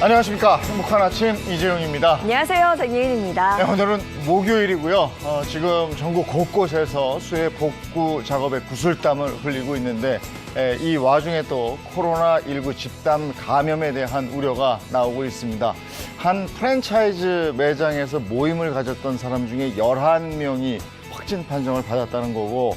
안녕하십니까. 행복한 아침 이재용입니다. 안녕하세요. 정예은입니다. 네, 오늘은 목요일이고요. 지금 전국 곳곳에서 수해 복구 작업에 구슬땀을 흘리고 있는데 이 와중에 또 코로나19 집단 감염에 대한 우려가 나오고 있습니다. 한 프랜차이즈 매장에서 모임을 가졌던 사람 중에 11명이 확진 판정을 받았다는 거고,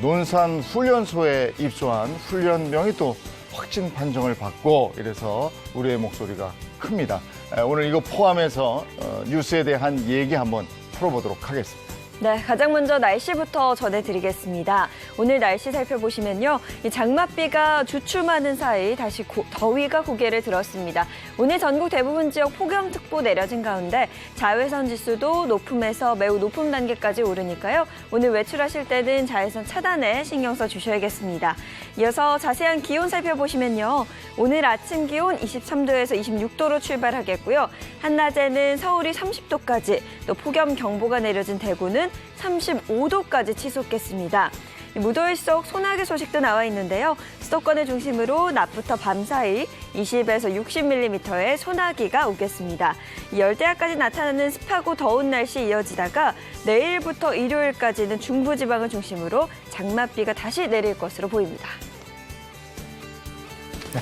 논산 훈련소에 입소한 훈련병이 또 확진 판정을 받고, 이래서 우리의 목소리가 큽니다. 오늘 이거 포함해서 뉴스에 대한 얘기 한번 풀어보도록 하겠습니다. 네, 가장 먼저 날씨부터 전해드리겠습니다. 오늘 날씨 살펴보시면요. 이 장맛비가 주춤하는 사이 다시 더위가 고개를 들었습니다. 오늘 전국 대부분 지역 폭염특보 내려진 가운데 자외선 지수도 높음에서 매우 높은 단계까지 오르니까요. 오늘 외출하실 때는 자외선 차단에 신경 써 주셔야겠습니다. 이어서 자세한 기온 살펴보시면요. 오늘 아침 기온 23도에서 26도로 출발하겠고요. 한낮에는 서울이 30도까지, 또 폭염 경보가 내려진 대구는 35도까지 치솟겠습니다. 무더위 속 소나기 소식도 나와 있는데요. 수도권을 중심으로 낮부터 밤 사이 20에서 60mm의 소나기가 오겠습니다. 열대야까지 나타나는 습하고 더운 날씨 이어지다가 내일부터 일요일까지는 중부지방을 중심으로 장맛비가 다시 내릴 것으로 보입니다.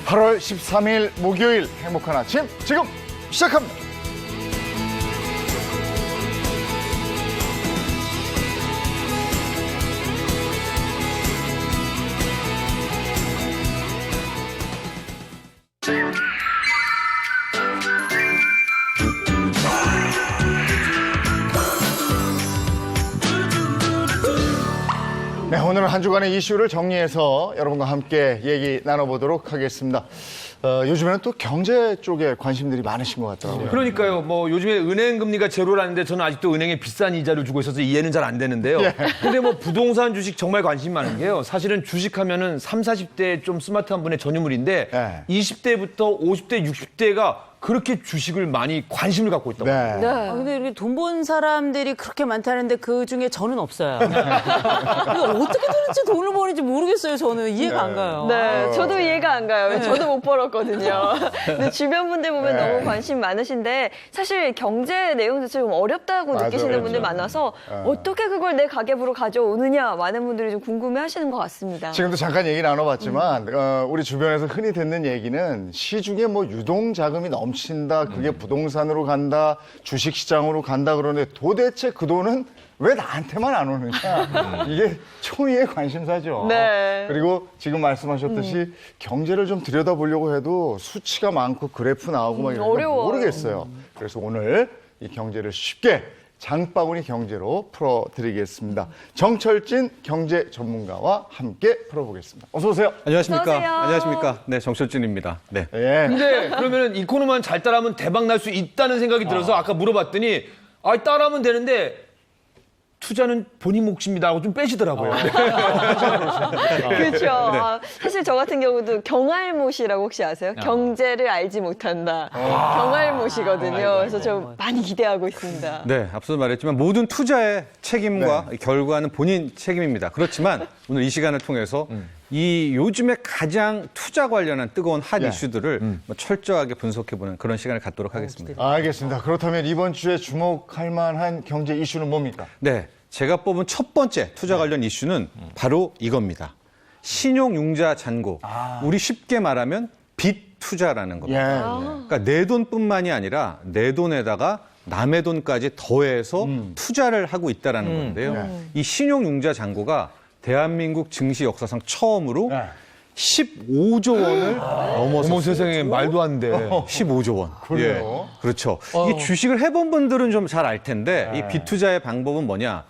8월 13일 목요일 행복한 아침 지금 시작합니다. 네, 오늘은 한 주간의 이슈를 정리해서 여러분과 함께 얘기 나눠보도록 하겠습니다. 요즘에는 또 경제 쪽에 관심들이 많으신 것 같더라고요. 그러니까요. 뭐 요즘에 은행 금리가 제로라는데 저는 아직도 은행에 비싼 이자를 주고 있어서 이해는 잘 안 되는데요. 근데 뭐 부동산 주식 정말 관심 많은 게요. 사실은 주식하면은 30, 40대 좀 스마트한 분의 전유물인데 20대부터 50대, 60대가 그렇게 주식을 많이 관심을 갖고 있다고. 네. 근데 이렇게 돈 번 사람들이 그렇게 많다는데 그 중에 저는 없어요. 이거 어떻게 도대체 돈을 버는지 모르겠어요. 저는 이해가 안 가요. 네, 저도 이해가 안 가요. 저도 못 벌었거든요. 근데 주변 분들 보면 너무 관심 많으신데 사실 경제 내용 자체가 좀 어렵다고 느끼시는 분들 많아서 어떻게 그걸 내 가계부로 가져오느냐 많은 분들이 좀 궁금해하시는 것 같습니다. 지금도 잠깐 얘기 나눠봤지만 우리 주변에서 흔히 듣는 얘기는 시중에 뭐 유동 자금이 넘친다, 그게 부동산으로 간다, 주식시장으로 간다 그러는데 도대체 그 돈은 왜 나한테만 안 오느냐. 이게 초유의 관심사죠. 네. 그리고 지금 말씀하셨듯이 경제를 좀 들여다보려고 해도 수치가 많고 그래프 나오고 막 이런 거 어려워요. 모르겠어요. 그래서 오늘 이 경제를 쉽게 장바구니 경제로 풀어드리겠습니다. 정철진 경제 전문가와 함께 풀어보겠습니다. 어서 오세요. 안녕하십니까. 어서 오세요. 안녕하십니까. 네, 정철진입니다. 네. 예. 근데 그러면은 이 코너만 잘 따라하면 대박 날 수 있다는 생각이 들어서 아까 물어봤더니 따라하면 되는데 투자는 본인 몫입니다 하고 좀 빼시더라고요. 그렇죠. 사실 저 같은 경우도 경알못이라고 혹시 아세요? 경제를 알지 못한다. 경알못이거든요. 그래서 좀 많이 기대하고 있습니다. 네, 앞서도 말했지만 모든 투자의 책임과 결과는 본인 책임입니다. 그렇지만 오늘 이 시간을 통해서 이 요즘에 가장 투자 관련한 뜨거운 핫 이슈들을 철저하게 분석해보는 그런 시간을 갖도록 하겠습니다. 알겠습니다. 그렇다면 이번 주에 주목할 만한 경제 이슈는 뭡니까? 네, 제가 뽑은 첫 번째 투자 관련 이슈는 바로 이겁니다. 신용융자 잔고. 우리 쉽게 말하면 빚 투자라는 겁니다. 그러니까 내 돈뿐만이 아니라 내 돈에다가 남의 돈까지 더해서 투자를 하고 있다는 건데요. 이 신용융자 잔고가 대한민국 증시 역사상 처음으로 15조 원을 넘어섰어요. 어머 세상에 말도 안 돼. 15조 원. 그래요? 예, 그렇죠. 이 주식을 해본 분들은 좀 잘 알 텐데 이 빚 투자의 방법은 뭐냐?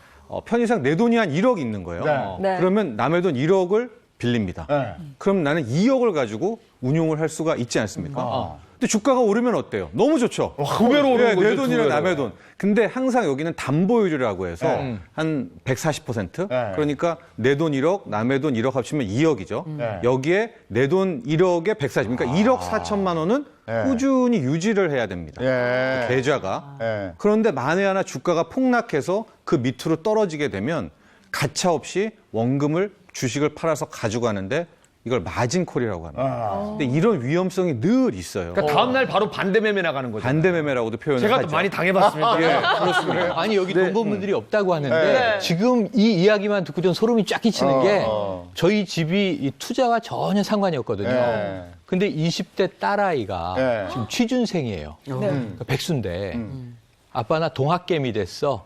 편의상 내 돈이 한 1억 있는 거예요. 네. 그러면 남의 돈 1억을 빌립니다. 그럼 나는 2억을 가지고 운용을 할 수가 있지 않습니까? 근데 주가가 오르면 어때요? 너무 좋죠. 두 배로 오르는 거죠, 내 돈이랑 두 배로. 남의 돈. 근데 항상 여기는 담보율이라고 해서 한 140%? 그러니까 내 돈 1억, 남의 돈 1억 합치면 2억이죠. 여기에 내 돈 1억에 140. 그러니까 1억 4천만 원은 예. 꾸준히 유지를 해야 됩니다. 예. 계좌가. 예. 그런데 만에 하나 주가가 폭락해서 그 밑으로 떨어지게 되면 가차없이 원금을 주식을 팔아서 가져가는데 이걸 마진콜이라고 합니다. 근데 이런 위험성이 늘 있어요. 그러니까 다음 날 바로 반대 매매 나가는 거죠. 반대 매매라고도 표현을 제가 하죠. 또 많이 당해봤습니다. 예, 그렇습니다. 아니 여기 동반분들이 없다고 하는데 네. 지금 이 이야기만 듣고 좀 소름이 쫙 끼치는 게 어. 저희 집이 이 투자와 전혀 상관이 없거든요. 네. 근데 20대 딸아이가 네. 지금 취준생이에요. 그러니까 백수인데 아빠 나 동학개미 됐어.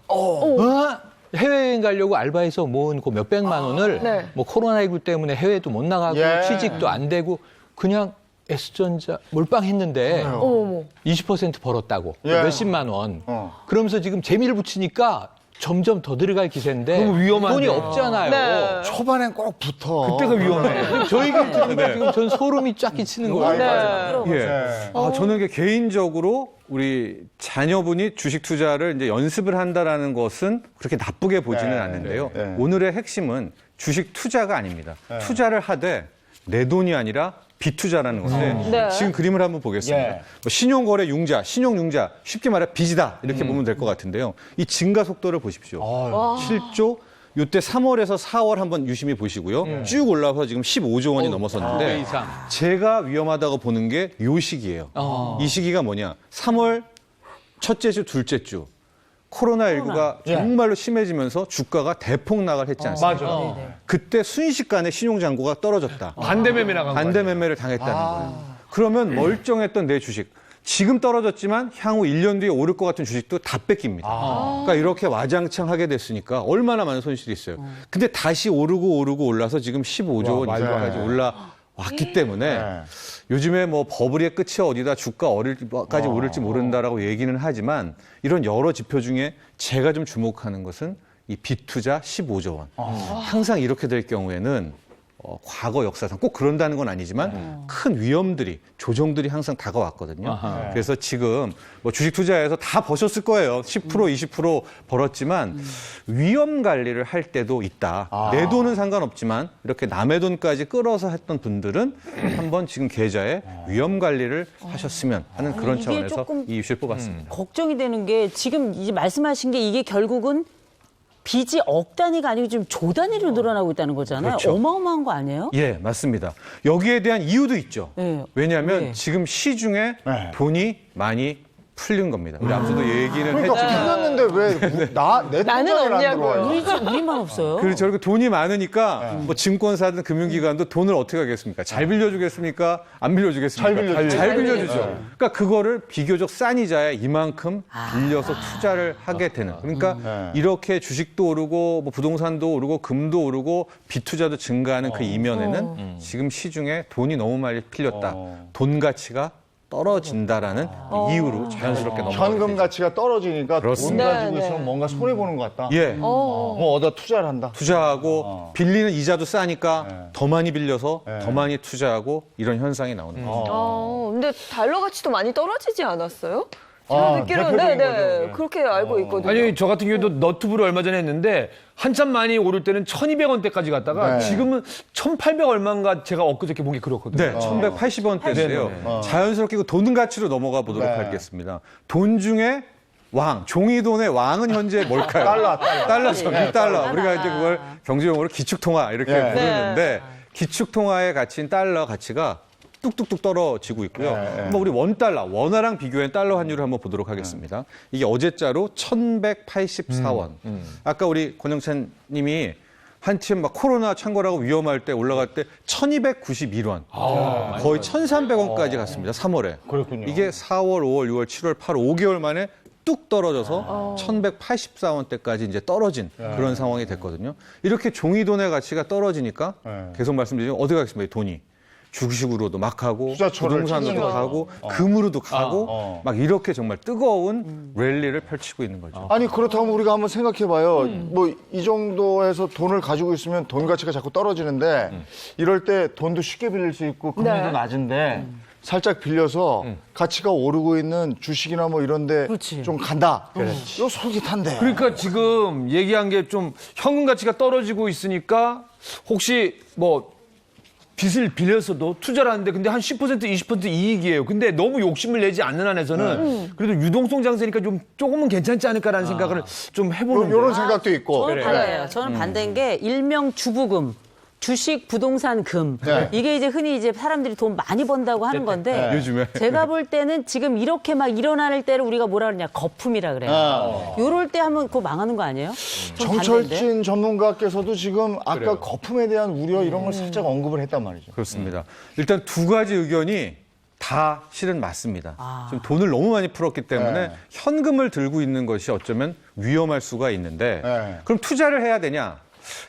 해외여행 가려고 알바해서 모은 그 몇백만 원을 네. 뭐 코로나19 때문에 해외도 못 나가고 예. 취직도 안 되고 그냥 S전자 몰빵했는데 어머. 20% 벌었다고 예. 몇십만 원. 어. 그러면서 지금 재미를 붙이니까 점점 더 들어갈 기세인데 너무 위험한데. 돈이 없잖아요. 네. 초반엔 꼭 붙어. 그때가 위험해. 저 얘기를 들으니까 지금 전 소름이 쫙 끼치는 거예요. 네. 예. 저는 이게 개인적으로 우리 자녀분이 주식 투자를 이제 연습을 한다라는 것은 그렇게 나쁘게 보지는 네. 않는데요. 네. 오늘의 핵심은 주식 투자가 아닙니다. 투자를 하되 내 돈이 아니라 비투자라는 건데 네. 지금 그림을 한번 보겠습니다. 예. 뭐 신용거래 융자, 신용융자 쉽게 말해 빚이다 이렇게 보면 될 것 같은데요. 이 증가 속도를 보십시오. 7조 이때 3월에서 4월 한번 유심히 보시고요. 쭉 올라와서 지금 15조 원이 배 넘어섰는데 이상. 제가 위험하다고 보는 게 요 시기예요. 이 시기가 뭐냐? 3월 첫째 주, 둘째 주. 코로나19가 정말로 심해지면서 주가가 대폭락을 했지 않습니까? 맞아. 그때 순식간에 신용잔고가 떨어졌다. 반대 매매 나간 거예요. 반대 매매를 당했다는 거예요. 그러면 멀쩡했던 내 주식 지금 떨어졌지만 향후 1년 뒤에 오를 것 같은 주식도 다 뺏깁니다. 그러니까 이렇게 와장창 하게 됐으니까 얼마나 많은 손실이 있어요. 근데 다시 오르고 올라서 지금 15조 원 이상까지 올라왔기 때문에 네. 요즘에 뭐 버블의 끝이 어디다 주가 어디까지 오를지 모른다라고 얘기는 하지만 이런 여러 지표 중에 제가 좀 주목하는 것은 이 빚투자 15조 원. 항상 이렇게 될 경우에는 과거 역사상 꼭 그런다는 건 아니지만 큰 위험들이 조정들이 항상 다가왔거든요. 그래서 지금 뭐 주식 투자에서 다 버셨을 거예요. 10% 20% 벌었지만 위험 관리를 할 때도 있다. 내 돈은 상관없지만 이렇게 남의 돈까지 끌어서 했던 분들은 한번 지금 계좌에 위험 관리를 하셨으면 하는 그런 이게 차원에서 조금 이 이슈를 뽑았습니다. 걱정이 되는 게 지금 이제 말씀하신 게 이게 결국은 빚이 억 단위가 아니고 지금 조 단위로 늘어나고 있다는 거잖아요. 그렇죠. 어마어마한 거 아니에요? 예, 맞습니다. 여기에 대한 이유도 있죠. 네. 왜냐하면 네. 지금 시중에 네. 돈이 많이 풀린 겁니다. 우리 앞서도 얘기는 그러니까 했지만 풀렸는데 왜 내 나는 통장에 안 없냐고요. 들어와요? 우리만 없어요. 그렇죠. 저렇게 돈이 많으니까 뭐 증권사든 금융기관도 돈을 어떻게 하겠습니까? 잘 빌려주겠습니까? 안 빌려주겠습니까? 잘 빌려주죠. 잘 빌려주죠. 그러니까 그거를 비교적 싼 이자에 이만큼 빌려서 투자를 하게 되는. 그러니까 네. 이렇게 주식도 오르고 뭐 부동산도 오르고 금도 오르고 빚투자도 증가하는 그 이면에는 지금 시중에 돈이 너무 많이 필렸다. 돈 가치가 떨어진다라는 이유로 자연스럽게 넘어가게 현금 되죠. 가치가 떨어지니까 돈 그렇습니다. 가지고 네, 있으면 뭔가 손해 보는 것 같다. 예. 뭐 어디다 투자를 한다. 투자하고 빌리는 이자도 싸니까 네. 더 많이 빌려서 네. 더 많이 투자하고 이런 현상이 나오는 거죠. 근데 달러 가치도 많이 떨어지지 않았어요? 아, 제가 듣기로는 대표적인 네, 거죠. 그렇게 알고 있거든요. 아니 저 같은 경우도 너튜브를 얼마 전에 했는데 한참 많이 오를 때는 1,200원대까지 갔다가 네. 지금은 1,800 얼마인가 제가 엊그저께 본 게 그렇거든요. 네, 1,180원대인데요. 네. 자연스럽게 그 돈 가치로 넘어가 보도록 네. 하겠습니다. 돈 중에 종이돈의 왕은 현재 뭘까요? 달러죠. 1달러. 우리가 이제 그걸 경제용어로 기축통화 이렇게 네. 부르는데 기축통화의 가치인 달러 가치가 뚝뚝뚝 떨어지고 있고요. 네. 우리 원화랑 비교한 달러 환율을 한번 보도록 하겠습니다. 이게 어제자로 1,184원. 아까 우리 권영찬 님이 한참 막 코로나 창궐하고 위험할 때 올라갈 때 1,291원. 거의 1,300원까지 갔습니다. 3월에. 그렇군요. 이게 4월, 5월, 6월, 7월, 8월 5개월 만에 뚝 떨어져서 1,184원대까지 이제 떨어진 그런 상황이 됐거든요. 이렇게 종이돈의 가치가 떨어지니까 네. 계속 말씀드리면 어디 가겠습니까? 돈이. 주식으로도 막 하고 투자처를 부동산으로도 찾으면서. 가고 금으로도 가고 막 이렇게 정말 뜨거운 랠리를 펼치고 있는 거죠. 아니 그렇다면 우리가 한번 생각해봐요. 뭐 이 정도에서 돈을 가지고 있으면 돈 가치가 자꾸 떨어지는데 이럴 때 돈도 쉽게 빌릴 수 있고 금리도 네. 낮은데 살짝 빌려서 가치가 오르고 있는 주식이나 뭐 이런데 그렇지. 좀 간다. 이거 솔깃한데. 그러니까 지금 얘기한 게 좀 현금 가치가 떨어지고 있으니까 혹시 뭐 빚을 빌려서도 투자를 하는데 근데 한 10% 20% 이익이에요. 근데 너무 욕심을 내지 않는 한에서는 그래도 유동성 장세니까 좀 조금은 괜찮지 않을까라는 생각을 좀 해보는 이런 생각도 있고. 저는 반대예요. 저는 반대인 게 일명 주부금. 주식, 부동산, 금. 네. 이게 이제 흔히 이제 사람들이 돈 많이 번다고 하는 건데 요즘에. 제가 볼 때는 지금 이렇게 막 일어날 때를 우리가 뭐라 그러냐 거품이라 그래요. 요럴 때 하면 그거 망하는 거 아니에요? 전 반대인데. 정철진 전문가께서도 지금 아까 거품에 대한 우려 이런 걸 살짝 언급을 했단 말이죠. 그렇습니다. 일단 두 가지 의견이 다 실은 맞습니다. 좀 돈을 너무 많이 풀었기 때문에 네. 현금을 들고 있는 것이 어쩌면 위험할 수가 있는데 네. 그럼 투자를 해야 되냐?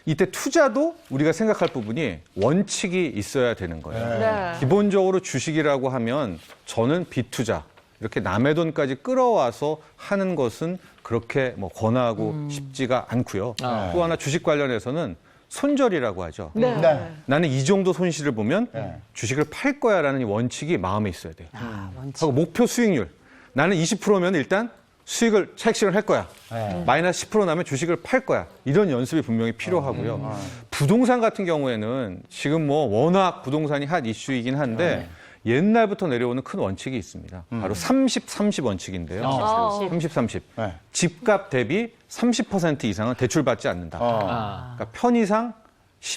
이때 투자도 우리가 생각할 부분이 원칙이 있어야 되는 거예요. 네. 기본적으로 주식이라고 하면 저는 비투자 이렇게 남의 돈까지 끌어와서 하는 것은 그렇게 뭐 권하고 싶지가 않고요. 또 하나 주식 관련해서는 손절이라고 하죠. 네. 네. 나는 이 정도 손실을 보면 네. 주식을 팔 거야라는 이 원칙이 마음에 있어야 돼요. 원칙. 하고 목표 수익률. 나는 20%면 일단 수익을 차익 할 거야. 마이너스 10% 나면 주식을 팔 거야. 이런 연습이 분명히 필요하고요. 부동산 같은 경우에는 지금 뭐 워낙 부동산이 핫 이슈이긴 한데 옛날부터 내려오는 큰 원칙이 있습니다. 바로 30-30 원칙인데요. 30-30. 네. 집값 대비 30% 이상은 대출받지 않는다. 그러니까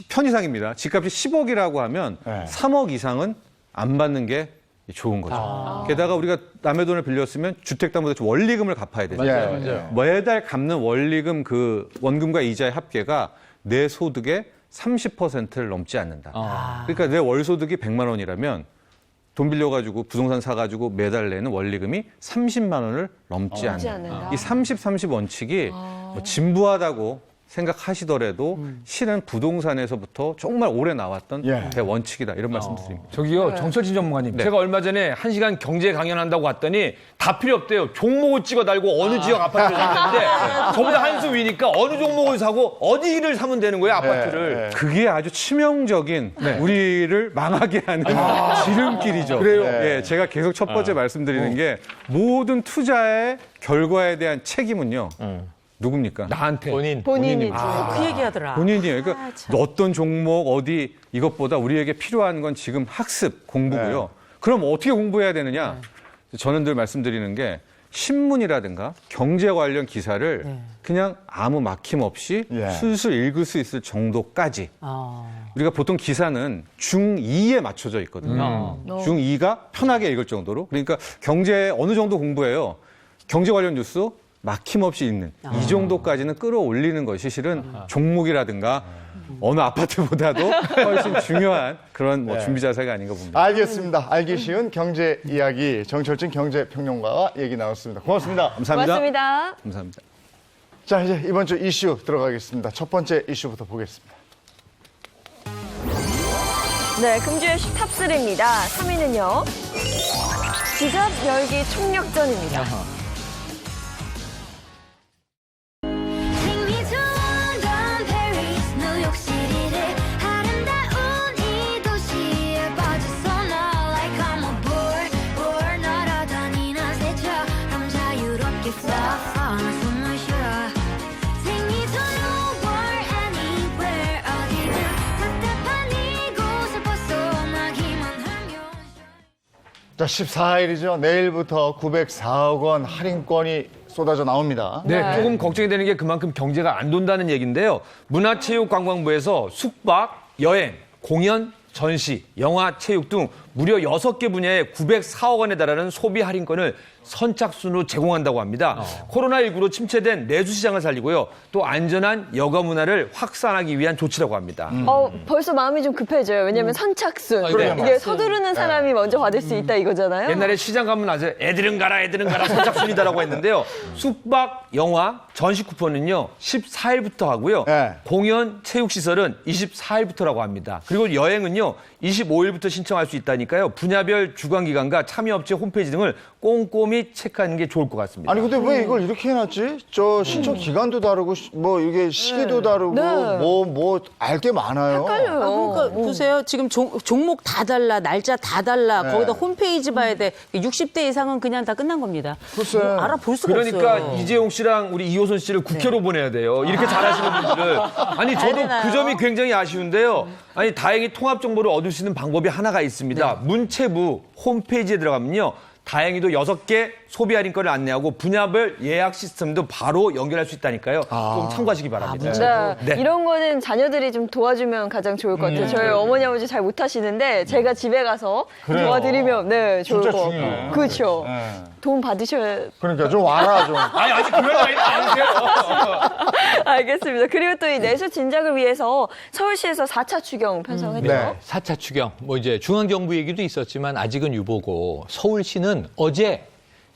편이상입니다. 집값이 10억이라고 하면 네. 3억 이상은 안 받는 게 좋은 거죠. 게다가 우리가 남의 돈을 빌렸으면 주택담보대출 원리금을 갚아야 되죠. 맞아요. 매달 갚는 원리금 그 원금과 이자의 합계가 내 소득의 30%를 넘지 않는다. 그러니까 내 월 소득이 100만 원이라면 돈 빌려가지고 부동산 사가지고 매달 내는 원리금이 30만 원을 넘지 않는다. 않는다. 이 30-30 원칙이 뭐 진부하다고 생각하시더라도 실은 부동산에서부터 정말 오래 나왔던 예. 대원칙이다. 이런 말씀 드립니다. 저기요, 정철진 전문가님. 제가 얼마 전에 1시간 경제 강연한다고 왔더니 다 필요 없대요. 종목을 찍어 달고 어느 지역 아파트를 샀는데 저보다 한 수 위니까 어느 종목을 사고 어디를 사면 되는 거예요, 아파트를. 그게 아주 치명적인 우리를 망하게 하는 지름길이죠. 그래요? 예, 제가 계속 첫 번째 말씀드리는 게 모든 투자의 결과에 대한 책임은요. 누굽니까? 나한테. 본인이지. 그 얘기하더라. 본인이에요. 그러니까 어떤 종목 어디 이것보다 우리에게 필요한 건 지금 학습 공부고요. 그럼 어떻게 공부해야 되느냐? 저는 늘 말씀드리는 게 신문이라든가 경제 관련 기사를 그냥 아무 막힘 없이 예. 술술 읽을 수 있을 정도까지. 어. 우리가 보통 기사는 중2에 맞춰져 있거든요. 중2가 편하게 읽을 정도로. 그러니까 경제 어느 정도 공부해요. 경제 관련 뉴스 막힘없이 읽는 이 정도까지는 끌어올리는 것이 실은 종목이라든가 어느 아파트보다도 훨씬 중요한 그런 뭐 준비 자세가 아닌가 봅니다. 알겠습니다. 알기 쉬운 경제 이야기 정철진 경제평론가와 얘기 나눴습니다. 고맙습니다. 감사합니다. 고맙습니다. 감사합니다. 자, 이제 이번 주 이슈 들어가겠습니다. 첫 번째 이슈부터 보겠습니다. 네, 금주의 탑3입니다. 3위는요. 지갑 열기 총력전입니다. 생리전 페리스 뉴욕시티를 아름다운 이 도시에 빠져서 나 like I'm a board 날아다니는 새처럼 자유롭게 fly 숨을 쉬어 생리전 nowhere anywhere 어디든 답답한 이곳을 벗어나기만 하면 자, 14일이죠. 내일부터 904억 원 할인권이 쏟아져 나옵니다. 네, 조금 걱정이 되는 게 그만큼 경제가 안 돈다는 얘기인데요. 문화체육관광부에서 숙박, 여행, 공연, 전시, 영화, 체육 등 무려 6개 분야에 904억 원에 달하는 소비 할인권을 선착순으로 제공한다고 합니다. 코로나19로 침체된 내수시장을 살리고요. 또 안전한 여가 문화를 확산하기 위한 조치라고 합니다. 벌써 마음이 좀 급해져요. 왜냐면 선착순. 네. 이게 서두르는 사람이 먼저 받을 수 있다 이거잖아요. 옛날에 시장 가면 아세요? 애들은 가라 선착순이다라고 했는데요. 숙박, 영화, 전시 쿠폰은요 14일부터 하고요. 네. 공연, 체육시설은 24일부터라고 합니다. 그리고 여행은요 25일부터 신청할 수 있다니까요. 분야별 주관기관과 참여업체 홈페이지 등을 꼼꼼히 체크하는 게 좋을 것 같습니다. 아니 근데 왜 이걸 이렇게 해놨지? 저 신청 기간도 다르고 뭐 이게 시기도 다르고 네. 뭐 알 게 많아요. 헷갈려요. 그러니까 보세요. 지금 종목 다 달라, 날짜 다 달라. 네. 거기다 홈페이지 봐야 돼. 60대 이상은 그냥 다 끝난 겁니다. 글쎄. 뭐 알아볼 수가 그러니까 없어요. 이재용 씨랑 우리 이호선 씨를 국회로 보내야 돼요. 이렇게 잘하시는 분들을. 아니 저도 되나요? 그 점이 굉장히 아쉬운데요. 아니 다행히 통합 정보를 얻을 수 있는 방법이 하나가 있습니다. 문체부 홈페이지에 들어가면요. 다행히도 6개 소비 할인권을 안내하고 분야별 예약 시스템도 바로 연결할 수 있다니까요. 좀 참고하시기 바랍니다. 네. 이런 거는 자녀들이 좀 도와주면 가장 좋을 것 같아요. 저희 어머니 아버지 잘 못하시는데 제가 집에 가서 그래요. 도와드리면 네 좋을 진짜 것 중요해. 같고. 그렇죠. 네. 도움 받으셔야 그러니까 좀 와라 좀. 아니 아직 그런 나이는 아니세요. 알겠습니다. 그리고 또 이 내수 진작을 위해서 서울시에서 4차 추경 편성했죠. 네. 4차 추경, 뭐 이제 중앙정부 얘기도 있었지만 아직은 유보고 서울시는 어제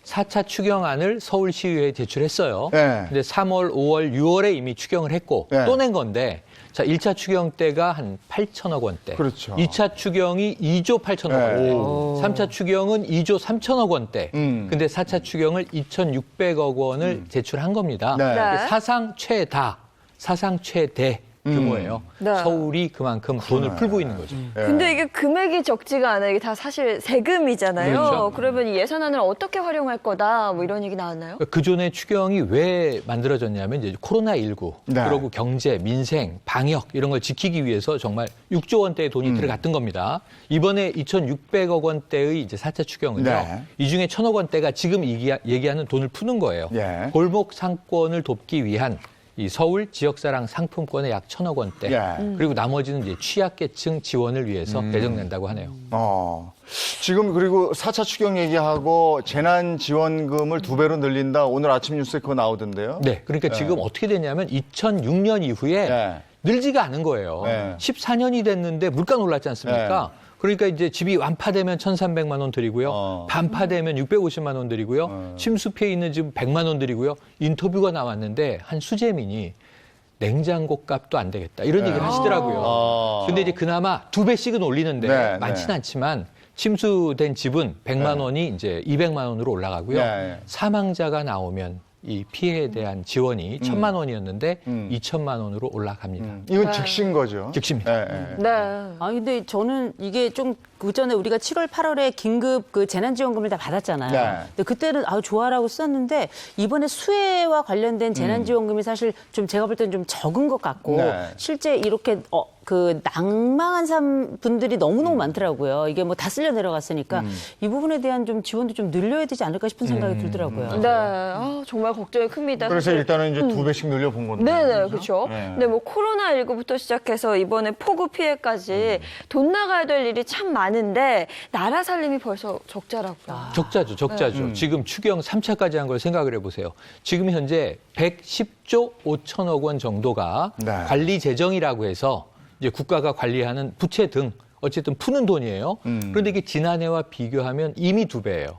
4차 추경안을 서울시의회에 제출했어요. 네. 근데 3월, 5월, 6월에 이미 추경을 했고 네. 또 낸 건데 자, 1차 추경 때가 한 8천억 원대. 그렇죠. 2차 추경이 2조 8천억 원대. 네. 3차 추경은 2조 3천억 원대. 근데 4차 추경을 2,600억 원을 제출한 겁니다. 네. 네. 사상 최대 규모예요. 네. 서울이 그만큼 돈을 풀고 있는 거죠. 근데 이게 금액이 적지가 않아요. 이게 다 사실 세금이잖아요. 그렇죠. 그러면 이 예산안을 어떻게 활용할 거다 뭐 이런 얘기 나왔나요? 그 전에 추경이 왜 만들어졌냐면 이제 코로나19 네. 그리고 경제, 민생, 방역 이런 걸 지키기 위해서 정말 6조 원대의 돈이 들어갔던 겁니다. 이번에 2,600억 원대의 이제 4차 추경은요. 네. 이 중에 1,000억 원대가 지금 얘기하는 돈을 푸는 거예요. 예. 골목 상권을 돕기 위한 이 서울 지역사랑 상품권의 약 1,000억 원대. 예. 그리고 나머지는 이제 취약계층 지원을 위해서 배정된다고 하네요. 지금 그리고 4차 추경 얘기하고 재난지원금을 2배로 늘린다. 오늘 아침 뉴스에 그거 나오던데요. 네. 그러니까 지금 어떻게 되냐면 2006년 이후에 네. 늘지가 않은 거예요. 네. 14년이 됐는데 물가 올랐지 않습니까? 그러니까 이제 집이 완파되면 1,300만 원 드리고요. 반파되면 650만 원 드리고요. 침수 피해 있는 집 100만 원 드리고요. 인터뷰가 나왔는데 한 수재민이 냉장고 값도 안 되겠다. 이런 얘기를 하시더라고요. 근데 이제 그나마 2배씩은 올리는데 네, 많진 네. 않지만 침수된 집은 100만 원이 이제 200만 원으로 올라가고요. 네. 사망자가 나오면 이 피해에 대한 지원이 1,000만 원이었는데 2천만 원으로 올라갑니다. 이건 즉시인 거죠. 즉시입니다. 예, 예. 네. 아 근데 저는 이게 좀 그전에 우리가 7월, 8월에 긴급 그 재난지원금을 다 받았잖아요. 네. 근데 그때는 좋아라고 썼는데 이번에 수해와 관련된 재난지원금이 사실 좀 제가 볼 때는 좀 적은 것 같고 네. 실제 이렇게 그 낭망한 분들이 너무너무 많더라고요. 이게 뭐 다 쓸려 내려갔으니까 이 부분에 대한 좀 지원도 좀 늘려야 되지 않을까 싶은 생각이 들더라고요. 네. 정말 걱정이 큽니다. 그래서 사실. 일단은 이제 2배씩 늘려본 건데. 네네, 그렇죠. 네. 근데 뭐 코로나19부터 시작해서 이번에 폭우 피해까지 돈 나가야 될 일이 참 많은데 나라 살림이 벌써 적자라고요. 적자죠. 지금 추경 3차까지 한 걸 생각을 해보세요. 지금 현재 110조 5천억 원 정도가 네. 관리 재정이라고 해서 이제 국가가 관리하는 부채 등 어쨌든 푸는 돈이에요. 그런데 이게 지난해와 비교하면 이미 2배예요.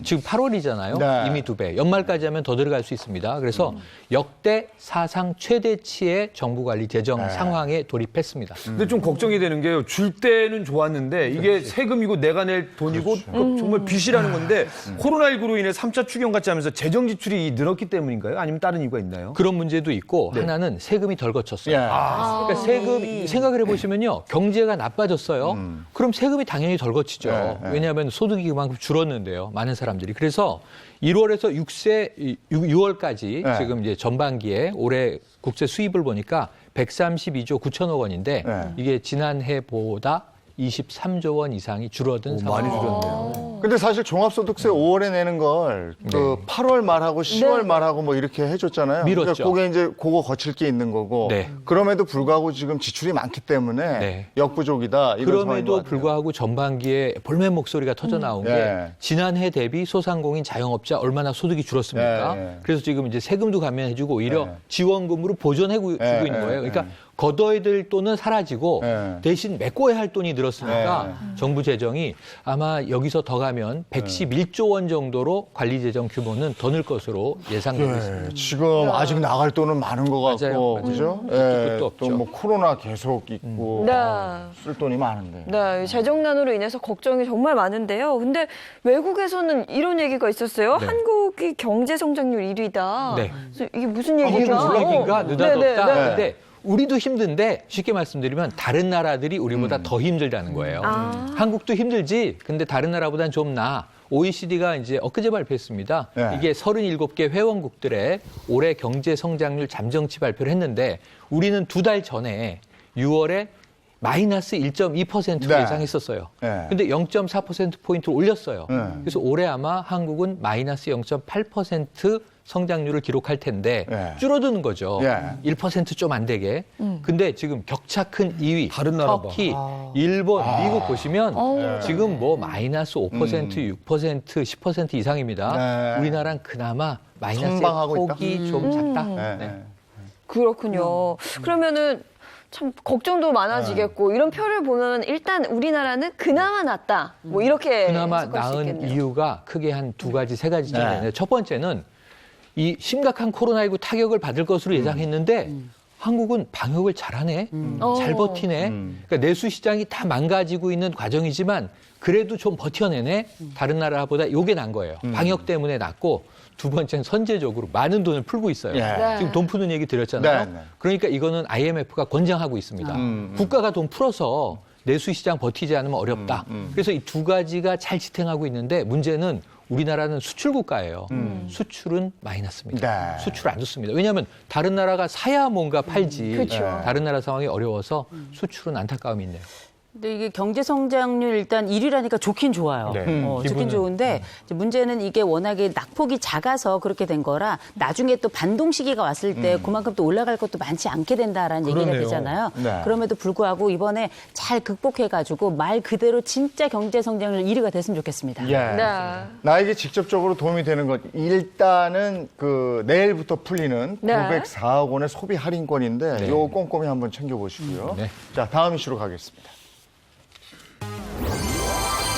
지금 8월이잖아요. 네. 이미 2배. 연말까지 하면 더 들어갈 수 있습니다. 그래서 역대 사상 최대치의 정부 관리 재정 상황에 돌입했습니다. 근데 좀 걱정이 되는 게요. 줄 때는 좋았는데 이게 세금이고 내가 낼 돈이고 그러니까 정말 빚이라는 건데 코로나19로 인해 3차 추경 같이 하면서 재정 지출이 늘었기 때문인가요? 아니면 다른 이유가 있나요? 그런 문제도 있고 하나는 세금이 덜 거쳤어요. 예. 그러니까 세금 생각을 해보시면요, 경제가 나빠졌어요. 그럼 세금이 당연히 덜 거치죠. 네, 네. 왜냐하면 소득이 그만큼 줄었는데요, 많은 사람들이. 그래서 1월에서 6월까지 네. 지금 이제 전반기에 올해 국세 수입을 보니까 132조 9천억 원인데 네. 이게 지난해보다 23조 원 이상이 줄어든 상황. 많이 줄었네요. 근데 사실 종합소득세 5월에 내는 걸 그 8월 말하고 10월 말하고 뭐 이렇게 해줬잖아요. 미뤘죠. 그러니까 그게 이제 그거 거칠 게 있는 거고. 네. 그럼에도 불구하고 지금 지출이 많기 때문에 네. 역부족이다. 이런 상황인 것 그럼에도 같아요. 불구하고 전반기에 볼멘 목소리가 터져 나온 게 예. 지난해 대비 소상공인 자영업자 얼마나 소득이 줄었습니까? 예. 그래서 지금 이제 세금도 감면해주고 오히려 예. 지원금으로 보존해주고 예. 있는 거예요. 예. 그러니까 걷어야 될 돈은 사라지고 예. 대신 메꿔야 할 돈이 늘었으니까 정부 재정이 아마 여기서 더 가면 111조 원 정도로 관리 재정 규모는 더 늘 것으로 예상되고 있습니다. 예, 지금 아직 나갈 돈은 많은 것 같고, 맞아요. 그죠? 끝도 없죠. 또 뭐 코로나 계속 있고 네. 쓸 돈이 많은데. 네, 재정난으로 인해서 걱정이 정말 많은데요. 근데 외국에서는 이런 얘기가 있었어요. 네. 한국이 경제 성장률 1위다. 네. 그래서 이게 무슨 얘기가? 물론인가 느닷없다. 네. 근데 우리도 힘든데 쉽게 말씀드리면 다른 나라들이 우리보다 더 힘들다는 거예요. 한국도 힘들지. 근데 다른 나라보다는 좀 나아. OECD가 이제 엊그제 발표했습니다. 네. 이게 37개 회원국들의 올해 경제 성장률 잠정치 발표를 했는데 우리는 2달 전에 6월에 마이너스 1.2%로 네. 예상했었어요. 네. 근데 0.4%포인트를 올렸어요. 네. 그래서 올해 아마 한국은 마이너스 0.8% 성장률을 기록할 텐데 네. 줄어드는 거죠. 네. 1% 좀 안 되게. 근데 지금 격차 큰 2위, 다른 나라 터키, 일본, 미국 보시면 네. 지금 뭐 마이너스 5%, 6%, 10% 이상입니다. 네. 우리나라는 그나마 마이너스의 선방하고 있다. 폭이 좀 작다. 네. 네. 그렇군요. 그러면은 참 걱정도 많아지겠고 이런 표를 보면 일단 우리나라는 그나마 낫다. 뭐 이렇게 그나마 해석할 수 나은 있겠네요. 이유가 크게 한 두 가지, 세 가지 정도 네. 있는데 첫 번째는 이 심각한 코로나19 타격을 받을 것으로 예상했는데 한국은 방역을 잘하네, 잘 버티네. 그러니까 내수 시장이 다 망가지고 있는 과정이지만 그래도 좀 버텨내네. 다른 나라보다 요게 난 거예요. 방역 때문에 낫고 두 번째는 선제적으로 많은 돈을 풀고 있어요. 예. 네. 지금 돈 푸는 얘기 드렸잖아요. 네, 네. 그러니까 이거는 IMF가 권장하고 있습니다. 국가가 돈 풀어서 내수 시장 버티지 않으면 어렵다. 그래서 이 두 가지가 잘 지탱하고 있는데 문제는 우리나라는 수출 국가예요. 수출은 마이너스입니다. 네. 수출 안 좋습니다. 왜냐하면 다른 나라가 사야 뭔가 팔지. 그렇죠. 다른 나라 상황이 어려워서 수출은 안타까움이 있네요. 근데 이게 경제 성장률 일단 1위라니까 좋긴 좋아요. 네. 좋긴 좋은데 이제 문제는 이게 워낙에 낙폭이 작아서 그렇게 된 거라 나중에 또 반동 시기가 왔을 때 그만큼 또 올라갈 것도 많지 않게 된다라는 얘기가 그러네요. 되잖아요. 네. 그럼에도 불구하고 이번에 잘 극복해가지고 말 그대로 진짜 경제 성장률 1위가 됐으면 좋겠습니다. 예. 네. 나에게 직접적으로 도움이 되는 것 일단은 그 내일부터 풀리는 네. 904억 원의 소비 할인권인데 요거 꼼꼼히 한번 챙겨보시고요. 네. 자, 다음 이슈로 가겠습니다.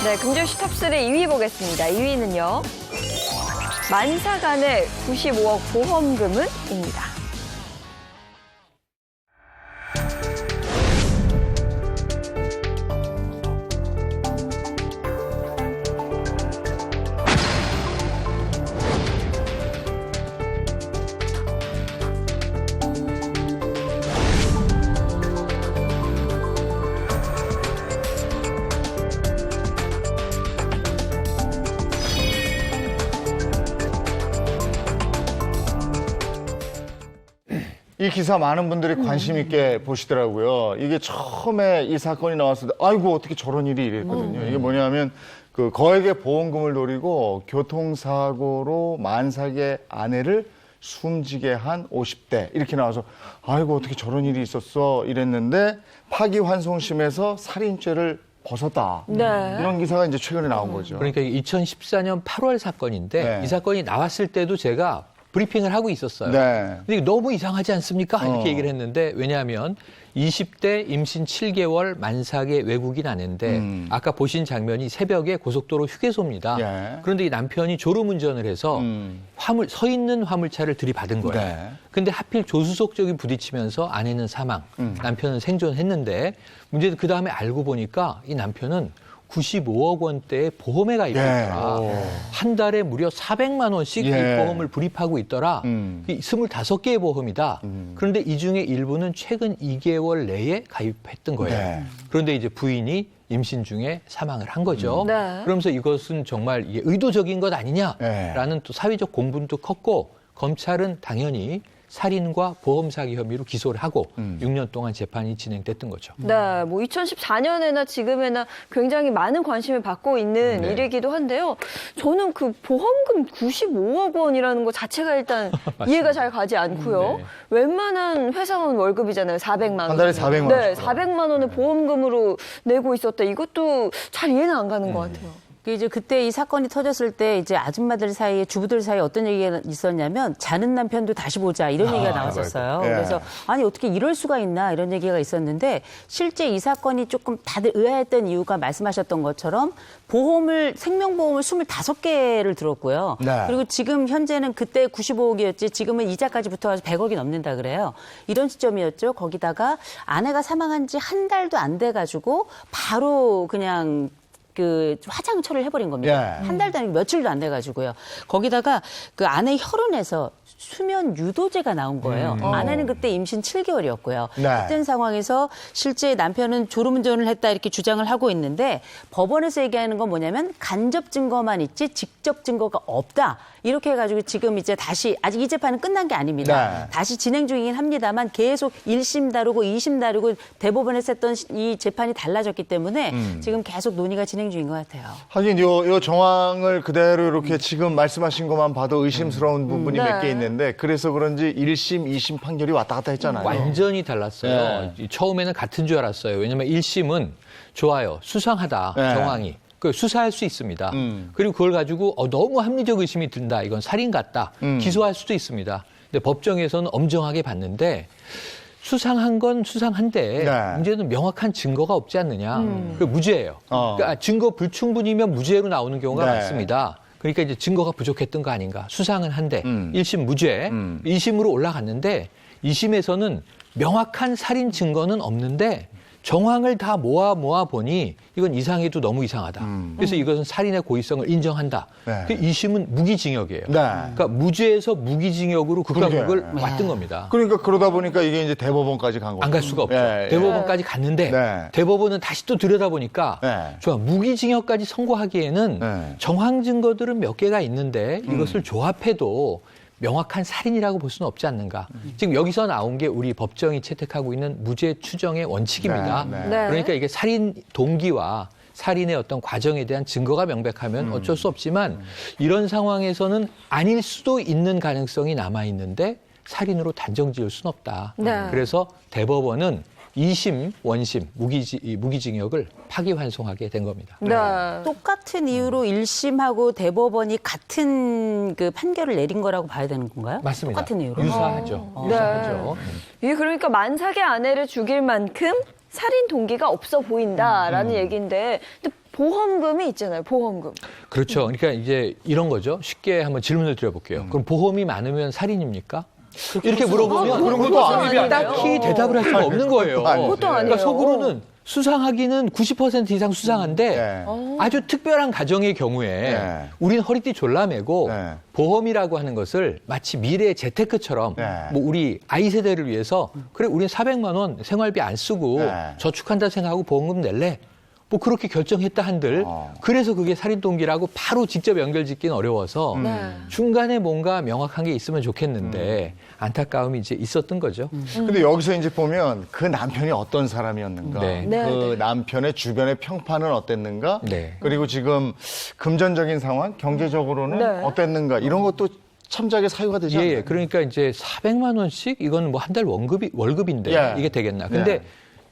네, 금주시 탑3 2위 보겠습니다. 2위는요. 만사간의 95억 보험금은입니다. 이 기사 많은 분들이 관심 있게 보시더라고요. 이게 처음에 이 사건이 나왔을 때 아이고 어떻게 저런 일이 이랬거든요. 이게 뭐냐면 그 거액의 보험금을 노리고 교통사고로 만삭의 아내를 숨지게 한 50대 이렇게 나와서 아이고 어떻게 저런 일이 있었어 이랬는데 파기환송심에서 살인죄를 벗었다. 네. 이런 기사가 이제 최근에 나온 거죠. 그러니까 2014년 8월 사건인데 네. 이 사건이 나왔을 때도 제가 브리핑을 하고 있었어요. 네. 근데 이게 너무 이상하지 않습니까? 이렇게 얘기를 했는데 왜냐하면 20대 임신 7개월 만삭의 외국인 아내인데 아까 보신 장면이 새벽에 고속도로 휴게소입니다. 예. 그런데 이 남편이 졸음운전을 해서 서 있는 화물차를 들이받은 거예요. 네. 근데 하필 조수석 쪽이 부딪히면서 아내는 사망, 남편은 생존했는데 문제는 그 다음에 알고 보니까 이 남편은 95억 원대의 보험에 가입했더라. 예. 한 달에 무려 400만 원씩 예. 이 보험을 불입하고 있더라. 이 25개의 보험이다. 그런데 이 중에 일부는 최근 2개월 내에 가입했던 거예요. 네. 그런데 이제 부인이 임신 중에 사망을 한 거죠. 네. 그러면서 이것은 정말 이게 의도적인 것 아니냐라는 또 사회적 공분도 컸고 검찰은 당연히 살인과 보험 사기 혐의로 기소를 하고 6년 동안 재판이 진행됐던 거죠. 네, 뭐 2014년에나 지금에나 굉장히 많은 관심을 받고 있는 네. 일이기도 한데요. 저는 그 보험금 95억 원이라는 것 자체가 일단 이해가 잘 가지 않고요. 네. 웬만한 회사원 월급이잖아요. 400만 원. 한 달에 400만 네, 원씩. 400만 원을 보험금으로 내고 있었다. 이것도 잘 이해는 안 가는 것 같아요. 이제 그때 이 사건이 터졌을 때 이제 아줌마들 사이에 주부들 사이에 어떤 얘기가 있었냐면 자는 남편도 다시 보자 이런 얘기가 나왔었어요. 맞아요. 예. 그래서 아니 어떻게 이럴 수가 있나 이런 얘기가 있었는데 실제 이 사건이 조금 다들 의아했던 이유가 말씀하셨던 것처럼 생명보험을 25개를 들었고요. 네. 그리고 지금 현재는 그때 95억이었지 지금은 이자까지 붙어가지고 100억이 넘는다 그래요. 이런 시점이었죠. 거기다가 아내가 사망한 지 한 달도 안 돼가지고 바로 그냥 그 화장처를 해버린 겁니다. 예. 한 달도 아니고 며칠도 안 돼가지고요. 거기다가 그 아내 혈흔에서 수면 유도제가 나온 거예요. 아내는 그때 임신 7개월이었고요. 네. 그런 상황에서 실제 남편은 졸음운전을 했다 이렇게 주장을 하고 있는데 법원에서 얘기하는 건 뭐냐면 간접 증거만 있지 직접 증거가 없다. 이렇게 해가지고 지금 이제 다시 아직 이 재판은 끝난 게 아닙니다. 네. 다시 진행 중이긴 합니다만 계속 1심 다루고 2심 다루고 대법원에서 했던 이 재판이 달라졌기 때문에 지금 계속 논의가 진행 중인 것 같아요. 하긴 요 정황을 그대로 이렇게 지금 말씀하신 것만 봐도 의심스러운 부분이 네. 몇 개 있는데 그래서 그런지 1심, 2심 판결이 왔다 갔다 했잖아요. 완전히 달랐어요. 처음에는 같은 줄 알았어요. 왜냐하면 1심은 좋아요. 수상하다. 네. 정황이. 그 수사할 수 있습니다. 그리고 그걸 가지고 너무 합리적 의심이 든다. 이건 살인 같다. 기소할 수도 있습니다. 근데 법정에서는 엄정하게 봤는데 수상한 건 수상한데 네. 문제는 명확한 증거가 없지 않느냐. 그 무죄예요. 그러니까 증거 불충분이면 무죄로 나오는 경우가 네. 많습니다. 그러니까 이제 증거가 부족했던 거 아닌가. 수상은 한데 1심 무죄, 2심으로 올라갔는데 2심에서는 명확한 살인 증거는 없는데 정황을 다 모아 보니 이건 이상해도 너무 이상하다. 그래서 이것은 살인의 고의성을 인정한다. 네. 그 2심은 무기징역이에요. 네. 그러니까 무죄에서 무기징역으로 극악극을 그러게요. 왔던 겁니다. 그러니까 그러다 보니까 이게 이제 대법원까지 간 거죠. 안 갈 수가 없죠. 예, 예. 대법원까지 갔는데 네. 대법원은 다시 또 들여다보니까 네. 좋아 무기징역까지 선고하기에는 네. 정황 증거들은 몇 개가 있는데 이것을 조합해도 명확한 살인이라고 볼 수는 없지 않는가. 지금 여기서 나온 게 우리 법정이 채택하고 있는 무죄 추정의 원칙입니다. 네, 네. 그러니까 이게 살인 동기와 살인의 어떤 과정에 대한 증거가 명백하면 어쩔 수 없지만 이런 상황에서는 아닐 수도 있는 가능성이 남아 있는데 살인으로 단정 지을 수는 없다. 네. 그래서 대법원은 2심, 원심, 무기징역을 파기환송하게 된 겁니다. 네. 똑같은 이유로 1심하고 대법원이 같은 그 판결을 내린 거라고 봐야 되는 건가요? 맞습니다. 똑같은 이유로. 유사하죠. 유사하죠. 이게 그러니까 만삭의 아내를 죽일 만큼 살인 동기가 없어 보인다라는 얘기인데 근데 보험금이 있잖아요. 보험금. 그렇죠. 그러니까 이제 이런 거죠. 쉽게 한번 질문을 드려볼게요. 그럼 보험이 많으면 살인입니까? 이렇게 물어보면 그런 것도 아니에요. 딱히 대답을 할 수가 없는 거예요. 그것도 아니에요. 그러니까 속으로는 수상하기는 90% 이상 수상한데 네. 아주 특별한 가정의 경우에 네. 우린 허리띠 졸라매고 네. 보험이라고 하는 것을 마치 미래의 재테크처럼 네. 뭐 우리 아이 세대를 위해서 그래 우린 400만 원 생활비 안 쓰고 네. 저축한다 생각하고 보험금 낼래? 뭐 그렇게 결정했다 한들 그래서 그게 살인 동기라고 바로 직접 연결짓기는 어려워서 중간에 뭔가 명확한 게 있으면 좋겠는데 안타까움이 이제 있었던 거죠. 근데 여기서 이제 보면 그 남편이 어떤 사람이었는가, 네. 네, 그 네. 남편의 주변의 평판은 어땠는가, 네. 그리고 지금 금전적인 상황, 경제적으로는 네. 어땠는가 이런 것도 첨작의 사유가 되지 않나요? 예, 그러니까 이제 400만 원씩 이건 뭐 한 달 월급인데 예. 이게 되겠나. 근데 예.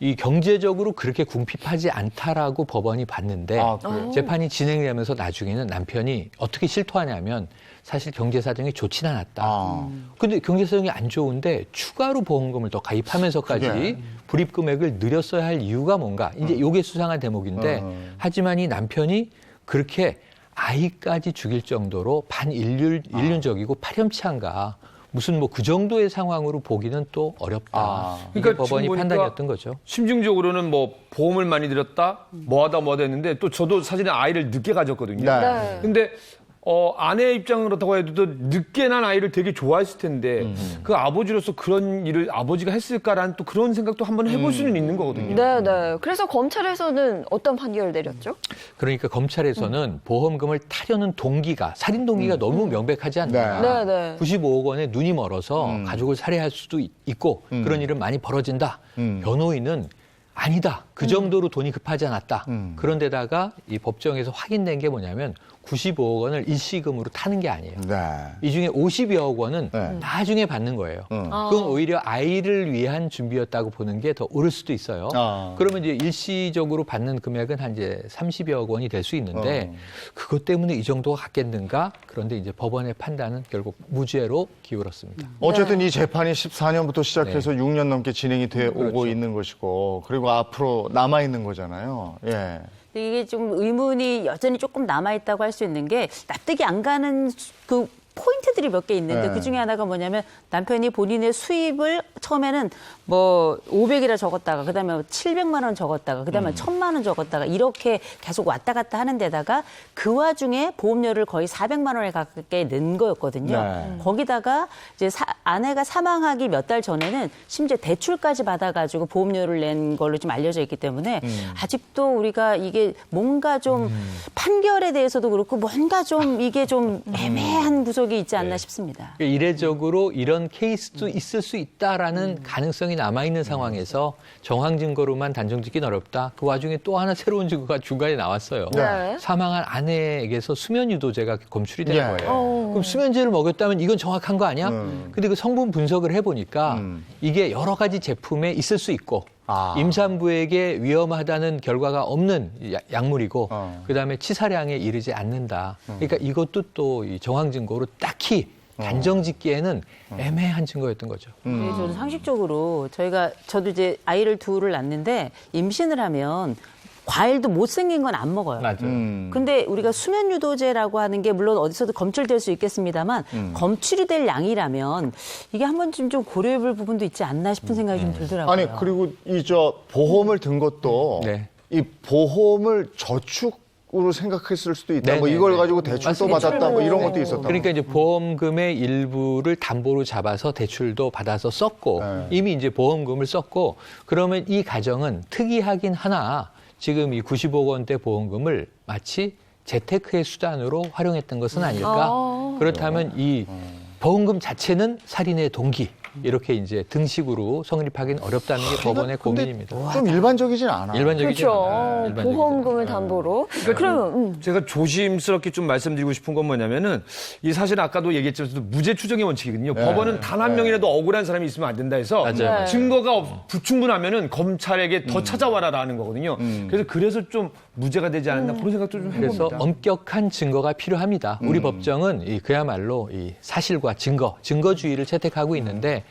이 경제적으로 그렇게 궁핍하지 않다라고 법원이 봤는데 아, 그래요? 재판이 진행되면서 나중에는 남편이 어떻게 실토하냐면 사실 경제 사정이 좋진 않았다. 아. 근데 경제 사정이 안 좋은데 추가로 보험금을 더 가입하면서까지 그게. 불입 금액을 늘렸어야 할 이유가 뭔가 이제 요게 수상한 대목인데 하지만 이 남편이 그렇게 아이까지 죽일 정도로 반인륜적이고 파렴치한가 무슨 뭐 그 정도의 상황으로 보기는 또 어렵다. 이게 그러니까 법원이 지금 보니까 판단이었던 거죠. 심증적으로는 뭐 보험을 많이 들였다, 뭐하다 했는데 또 저도 사실은 아이를 늦게 가졌거든요. 네. 근데 아내 입장은 그렇다고 해도 늦게 난 아이를 되게 좋아했을 텐데 그 아버지로서 그런 일을 아버지가 했을까라는 또 그런 생각도 한번 해볼 수는 있는 거거든요. 네, 네. 그래서 검찰에서는 어떤 판결을 내렸죠? 그러니까 검찰에서는 보험금을 타려는 동기가 살인 동기가 너무 명백하지 않나. 네, 네. 95억 원에 눈이 멀어서 가족을 살해할 수도 있고 그런 일은 많이 벌어진다. 변호인은 아니다. 그 정도로 돈이 급하지 않았다. 그런데다가 이 법정에서 확인된 게 뭐냐면 95억 원을 일시금으로 타는 게 아니에요. 네. 이 중에 50여억 원은 네. 나중에 받는 거예요. 그건 오히려 아이를 위한 준비였다고 보는 게 더 옳을 수도 있어요. 그러면 이제 일시적으로 받는 금액은 한 이제 30여억 원이 될 수 있는데 그것 때문에 이 정도가 갔겠는가? 그런데 이제 법원의 판단은 결국 무죄로 기울었습니다. 어쨌든 이 재판이 14년부터 시작해서 6년 넘게 진행이 돼 오고 있는 것이고 그리고 앞으로 남아 있는 거잖아요. 예. 이게 좀 의문이 여전히 조금 남아있다고 할 수 있는 게 납득이 안 가는 그 포인트들이 몇 개 있는데 네. 그 중에 하나가 뭐냐면 남편이 본인의 수입을 처음에는 뭐 500이라 적었다가 그다음에 700만 원 적었다가 그다음에 1000만 원 적었다가 이렇게 계속 왔다 갔다 하는 데다가 그 와중에 보험료를 거의 400만 원에 가깝게 낸 거였거든요. 네. 거기다가 이제 아내가 사망하기 몇 달 전에는 심지어 대출까지 받아가지고 보험료를 낸 걸로 좀 알려져 있기 때문에 아직도 우리가 이게 뭔가 좀 판결에 대해서도 그렇고 뭔가 좀 이게 좀 애매한 구석이 있지 않나 싶습니다. 이례적으로 이런 케이스도 있을 수 있다라는 가능성이 남아있는 상황에서 정황 증거로만 단정짓기는 어렵다. 그 와중에 또 하나 새로운 증거가 중간에 나왔어요. 네. 사망한 아내에게서 수면유도제가 검출이 된 예. 거예요. 그럼 수면제를 먹였다면 이건 정확한 거 아니야? 근데 그 성분 분석을 해보니까 이게 여러 가지 제품에 있을 수 있고 임산부에게 위험하다는 결과가 없는 약물이고 그다음에 치사량에 이르지 않는다. 그러니까 이것도 또 이 정황 증거로 딱히 단정짓기에는 애매한 증거였던 거죠. 저는 상식적으로 저도 이제 아이를 둘을 낳는데 임신을 하면 과일도 못생긴 건 안 먹어요. 맞아요. 근데 우리가 수면유도제라고 하는 게 물론 어디서도 검출될 수 있겠습니다만 검출이 될 양이라면 이게 한 번쯤 좀 고려해볼 부분도 있지 않나 싶은 생각이 좀 들더라고요. 아니 그리고 이 보험을 든 것도 네. 이 보험을 저축으로 생각했을 수도 있다. 네, 뭐 네, 이걸 네. 가지고 대출도 맞습니다. 받았다. 뭐 이런 것도 있었다. 그러니까 이제 보험금의 일부를 담보로 잡아서 대출도 받아서 썼고 이미 이제 보험금을 썼고 그러면 이 가정은 특이하긴 하나 지금 이 90억 원대 보험금을 마치 재테크의 수단으로 활용했던 것은 아닐까? 그렇다면 이 보험금 자체는 살인의 동기 이렇게 이제 등식으로 성립하기는 어렵다는 게 법원의 고민입니다. 좀 일반적이진 않아. 일반적이지 그렇죠. 않아요. 일반적이지 보험금을 담보로. 그러면 제가 조심스럽게 좀 말씀드리고 싶은 건 뭐냐면은 이 사실 아까도 얘기했지만 무죄 추정의 원칙이거든요. 법원은 단 한 명이라도 억울한 사람이 있으면 안 된다 해서 맞아요. 증거가 불충분하면은 검찰에게 더 찾아와라라는 거거든요. 그래서 좀 무죄가 되지 않았나 그런 생각도 좀 그래서 해봅니다. 엄격한 증거가 필요합니다. 우리 법정은 그야말로 이 사실과 증거주의를 채택하고 있는데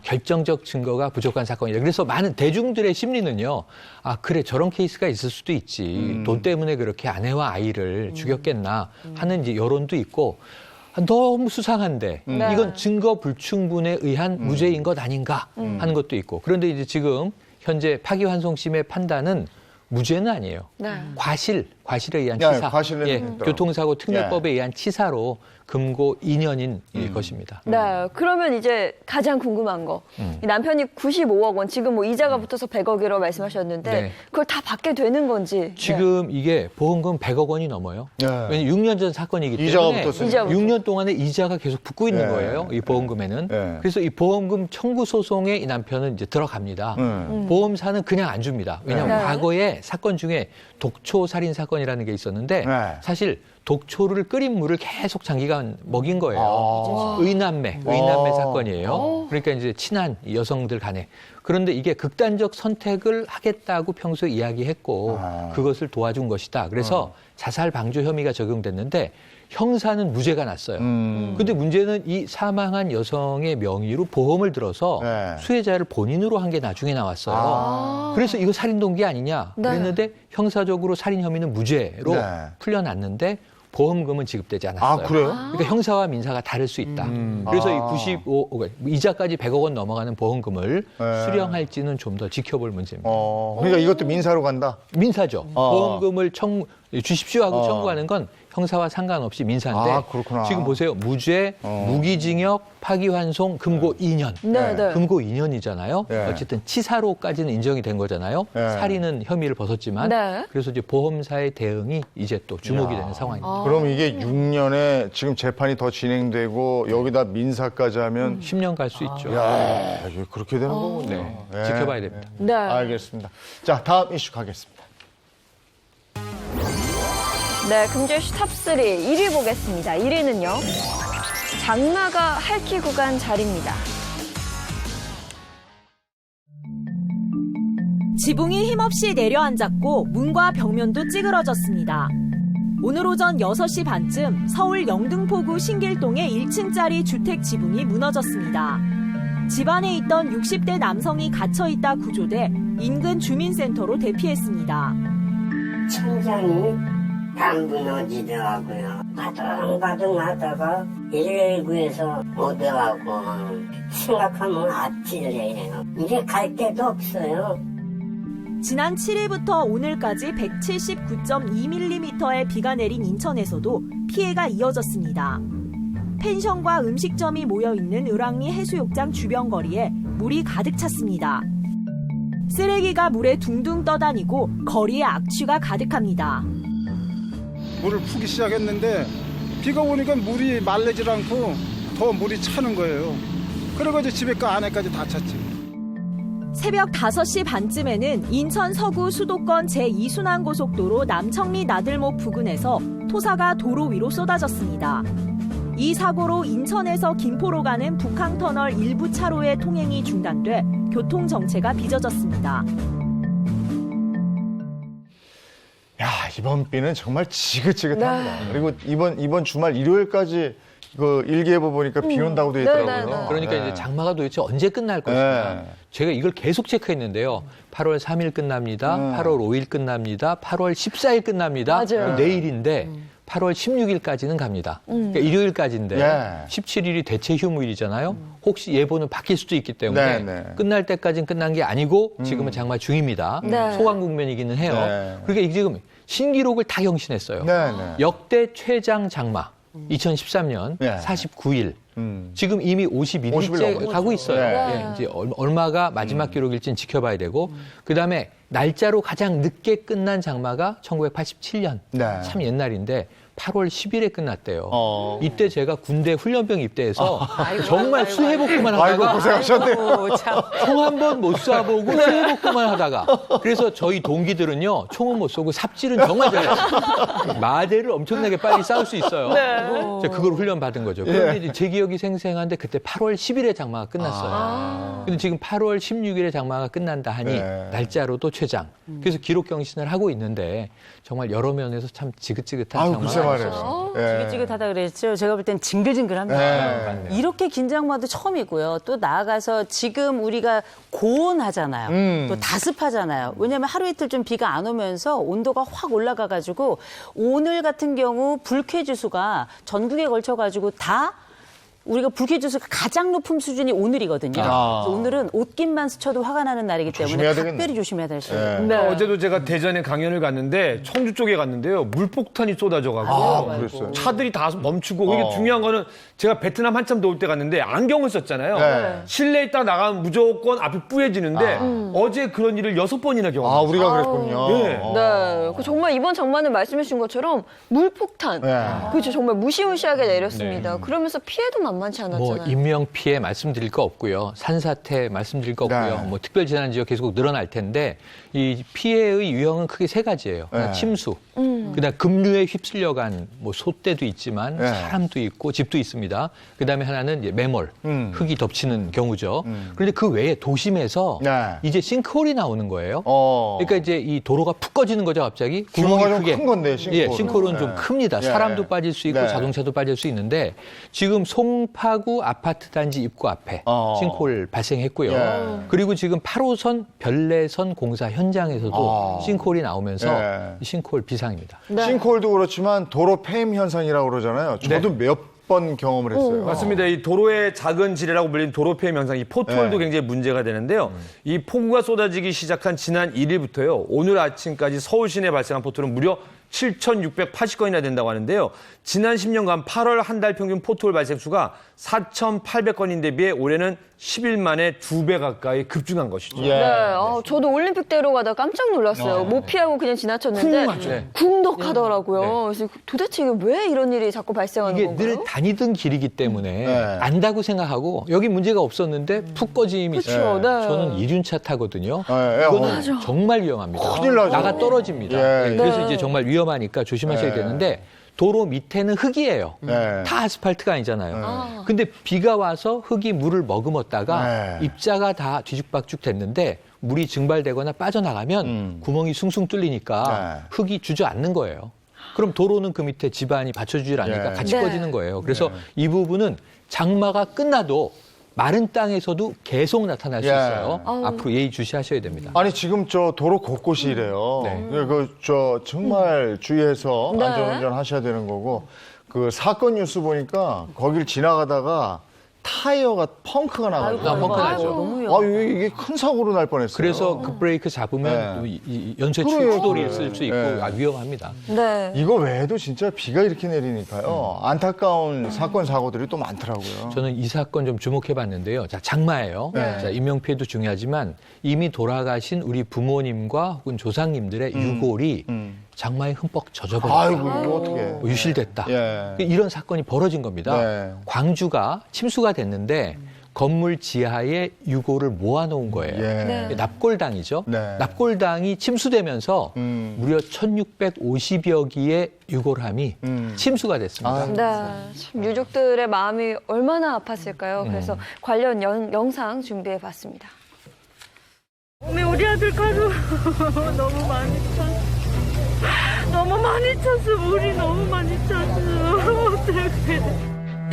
결정적 증거가 부족한 사건이다. 그래서 많은 대중들의 심리는요. 그래 저런 케이스가 있을 수도 있지. 돈 때문에 그렇게 아내와 아이를 죽였겠나 하는 이제 여론도 있고 너무 수상한데 이건 증거 불충분에 의한 무죄인 것 아닌가 하는 것도 있고 그런데 이제 지금 현재 파기환송심의 판단은 무죄는 아니에요. 네. 과실에 의한 네, 치사. 과실은 있더라고요. 교통사고 특례법에 의한 치사로 금고 2년인 것입니다. 네, 그러면 이제 가장 궁금한 거. 이 남편이 95억 원, 지금 뭐 이자가 붙어서 100억이라고 말씀하셨는데 네. 그걸 다 받게 되는 건지. 지금 이게 보험금 100억 원이 넘어요. 네. 왜냐면 6년 전 사건이기 이자가 때문에 붙었으니까. 6년 동안에 이자가 계속 붙고 있는 네. 거예요. 이 보험금에는. 네. 그래서 이 보험금 청구 소송에 이 남편은 이제 들어갑니다. 보험사는 그냥 안 줍니다. 왜냐하면 네. 과거에 사건 중에 독초 살인 사건이라는 게 있었는데 네. 사실 독초를 끓인 물을 계속 장기간 먹인 거예요. 아. 의남매 사건이에요. 그러니까 이제 친한 여성들 간에. 그런데 이게 극단적 선택을 하겠다고 평소에 이야기했고 그것을 도와준 것이다. 그래서 자살 방조 혐의가 적용됐는데 형사는 무죄가 났어요. 근데 문제는 이 사망한 여성의 명의로 보험을 들어서 네. 수혜자를 본인으로 한 게 나중에 나왔어요. 그래서 이거 살인 동기 아니냐 네. 그랬는데 형사적으로 살인 혐의는 무죄로 네. 풀려났는데 보험금은 지급되지 않았어요. 그래요? 그러니까 형사와 민사가 다를 수 있다. 그래서 이 95, 이자까지 100억 원 넘어가는 보험금을 네. 수령할지는 좀 더 지켜볼 문제입니다. 그러니까 이것도 민사로 간다. 민사죠. 보험금을 주십시오 하고 청구하는 건 형사와 상관없이 민사인데 그렇구나. 지금 보세요. 무죄, 무기징역, 파기환송, 금고 2년. 네, 네. 금고 2년이잖아요. 네. 어쨌든 치사로까지는 인정이 된 거잖아요. 네. 살인은 혐의를 벗었지만 네. 그래서 이제 보험사의 대응이 이제 또 주목이 되는 상황입니다. 그럼 이게 6년에 지금 재판이 더 진행되고 여기다 민사까지 하면 10년 갈 수 있죠. 야, 이게 그렇게 되는 거군요. 네. 예. 지켜봐야 됩니다. 네. 알겠습니다. 자, 다음 이슈 가겠습니다. 네, 금주이슈 탑3 1위 보겠습니다. 1위는요. 장마가 핥히고 간 자리입니다. 지붕이 힘없이 내려앉았고 문과 벽면도 찌그러졌습니다. 오늘 오전 6시 반쯤 서울 영등포구 신길동의 1층짜리 주택 지붕이 무너졌습니다. 집안에 있던 60대 남성이 갇혀있다 구조돼 인근 주민센터로 대피했습니다. 천장이 다 무너지더라고요. 바둥바둥 하다가 119에서 못 와가고 생각하면 아찔해요. 이제 갈 데도 없어요. 지난 7일부터 오늘까지 179.2mm의 비가 내린 인천에서도 피해가 이어졌습니다. 펜션과 음식점이 모여있는 을왕리 해수욕장 주변 거리에 물이 가득 찼습니다. 쓰레기가 물에 둥둥 떠다니고 거리에 악취가 가득합니다. 물을 푸기 시작했는데 비가 오니까 물이 말리질 않고 더 물이 차는 거예요. 그래가지고 집에 안에까지 다 찼지. 새벽 5시 반쯤에는 인천 서구 수도권 제2순환고속도로 남청리 나들목 부근에서 토사가 도로 위로 쏟아졌습니다. 이 사고로 인천에서 김포로 가는 북항터널 일부 차로의 통행이 중단돼 교통 정체가 빚어졌습니다. 야, 이번 비는 정말 지긋지긋합니다. 그리고 이번 주말 일요일까지 그 일기예보 보니까 비 온다고 돼 있더라고요. 그러니까 네. 이제 장마가 도대체 언제 끝날 것인가. 제가 이걸 계속 체크했는데요. 8월 3일 끝납니다. 8월 5일 끝납니다. 8월 14일 끝납니다. 맞아요. 내일인데 8월 16일까지는 갑니다. 그러니까 일요일까지인데 17일이 대체 휴무일이잖아요. 혹시 예보는 바뀔 수도 있기 때문에 끝날 때까지는 끝난 게 아니고 지금은 장마 중입니다. 소강 국면이기는 해요. 그러니까 지금 신기록을 다 경신했어요. 역대 최장 장마 2013년 49일. 지금 이미 51일째 가고 있어요. 예, 이제 얼마가 마지막 기록일지는 지켜봐야 되고, 그 다음에 날짜로 가장 늦게 끝난 장마가 1987년. 참 옛날인데 8월 10일에 끝났대요. 이때 제가 군대 훈련병 입대해서 정말 수해복구만 하다가 고생하셨네요. 총 한 번 못 쏴보고 수해복구만 하다가 그래서 저희 동기들은요 총은 못 쏘고 삽질은 정말 잘해요. 마대를 엄청나게 빨리 쌓을 수 있어요. 제가 그걸 훈련 받은 거죠. 그런데 이제 제 기억이 생생한데 그때 8월 10일에 장마가 끝났어요. 근데 지금 8월 16일에 장마가 끝난다 하니 날짜로도 최장. 그래서 기록 경신을 하고 있는데 정말 여러 면에서 참 지긋지긋한 장마가 지긋지긋하다 그랬죠. 제가 볼 땐 징글징글합니다. 이렇게 긴 장마도 처음이고요. 또 나아가서 지금 우리가 고온하잖아요. 또 다습하잖아요. 왜냐하면 하루 이틀 좀 비가 안 오면서 온도가 확 올라가가지고 오늘 같은 경우 불쾌지수가 전국에 걸쳐가지고 다 우리가 불쾌지수가 가장 높은 수준이 오늘이거든요. 그래서 오늘은 옷깃만 스쳐도 화가 나는 날이기 때문에 특별히 조심해야 될 수 있어요. 어제도 제가 대전에 강연을 갔는데 청주 쪽에 갔는데요. 물폭탄이 쏟아져가지고 차들이 다 멈추고 이게 중요한 거는 제가 베트남 한참 더울 때 갔는데 안경을 썼잖아요. 실내에 있다 나가면 무조건 앞이 뿌얘지는데 어제 그런 일을 6번이나 경험했어요. 우리가 그랬군요. 네. 정말 이번 장마는 말씀해 주신 것처럼 물폭탄. 그렇죠. 정말 무시무시하게 내렸습니다. 그러면서 피해도 만만치 않았잖아요. 뭐 인명 피해 말씀드릴 거 없고요. 산사태 말씀드릴 거 없고요. 뭐 특별 재난 지역 계속 늘어날 텐데 이 피해의 유형은 크게 3가지예요. 하나 침수, 그다음 급류에 휩쓸려간 뭐 소떼도 있지만 사람도 있고 집도 있습니다. 그다음에 하나는 이제 매몰, 흙이 덮치는 경우죠. 그런데 그 외에 도심에서 이제 싱크홀이 나오는 거예요. 그러니까 이제 이 도로가 푹 꺼지는 거죠, 갑자기. 규모가 좀 큰 건데 싱크홀은. 예, 싱크홀은 좀 큽니다. 사람도 빠질 수 있고 자동차도 빠질 수 있는데 지금 송파구 아파트 단지 입구 앞에 싱크홀 발생했고요. 그리고 지금 8호선 별내선 공사 현장에서도 싱크홀이 나오면서 싱크홀 비상입니다. 싱크홀도 그렇지만 도로 폐임 현상이라고 그러잖아요. 저도 몇 번 경험을 했어요. 맞습니다. 이 도로의 작은 지뢰라고 불리는 도로 폐임 현상, 이 포트홀도 굉장히 문제가 되는데요. 이 폭우가 쏟아지기 시작한 지난 1일부터요. 오늘 아침까지 서울 시내에 발생한 포트홀은 무려 7,680건이나 된다고 하는데요. 지난 10년간 8월 한 달 평균 포트홀 발생 수가 4,800건인데 비해 올해는 10일 만에 2배 가까이 급증한 것이죠. 저도 올림픽대로 가다 깜짝 놀랐어요. 못 피하고 그냥 지나쳤는데 궁덕하더라고요. 그래서 도대체 이게 왜 이런 일이 자꾸 발생하는 이게 건가요? 늘 다니던 길이기 때문에 안다고 생각하고 여기 문제가 없었는데 푹 꺼짐이 있어요. 저는 이륜차 타거든요. 이거는 정말 위험합니다. 큰일 나죠. 나가 떨어집니다. 그래서 이제 정말 위험하니까 조심하셔야 되는데 도로 밑에는 흙이에요. 다 아스팔트가 아니잖아요. 근데 비가 와서 흙이 물을 머금었다가 입자가 다 뒤죽박죽 됐는데 물이 증발되거나 빠져나가면 구멍이 숭숭 뚫리니까 흙이 주저앉는 거예요. 그럼 도로는 그 밑에 집안이 받쳐주질 않으니까 같이 꺼지는 거예요. 그래서 이 부분은 장마가 끝나도 마른 땅에서도 계속 나타날 수 있어요. 앞으로 예의주시하셔야 됩니다. 아니 지금 저 도로 곳곳이 이래요. 정말 주의해서 안전운전 하셔야 되는 거고. 그 사건 뉴스 보니까 거길 지나가다가 타이어가 펑크가 나가지고. 펑크 나죠. 너무 위험해요. 이게 큰 사고로 날 뻔했어요. 그래서 급브레이크 잡으면 이 연쇄 그래요, 추돌이 그래. 있을 수 있고 위험합니다. 네. 이거 외에도 진짜 비가 이렇게 내리니까요. 안타까운 사건 사고들이 또 많더라고요. 저는 이 사건 좀 주목해 봤는데요. 자, 장마예요. 네. 자, 인명피해도 중요하지만 이미 돌아가신 우리 부모님과 혹은 조상님들의 유골이 장마에 흠뻑 젖어버렸다. 아이고 이거 어떻게? 유실됐다. 예. 이런 사건이 벌어진 겁니다. 네. 광주가 침수가 됐는데 건물 지하에 유골을 모아놓은 거예요. 예. 네. 납골당이죠. 네. 납골당이 침수되면서 무려 1,650여 기의 유골함이 침수가 됐습니다. 네, 참 유족들의 마음이 얼마나 아팠을까요? 그래서 관련 영상 준비해봤습니다. 우리 아들 가족 너무 많이 찼어. 너무 많이 찼어. 물이 너무 많이 찼어. 어떡해.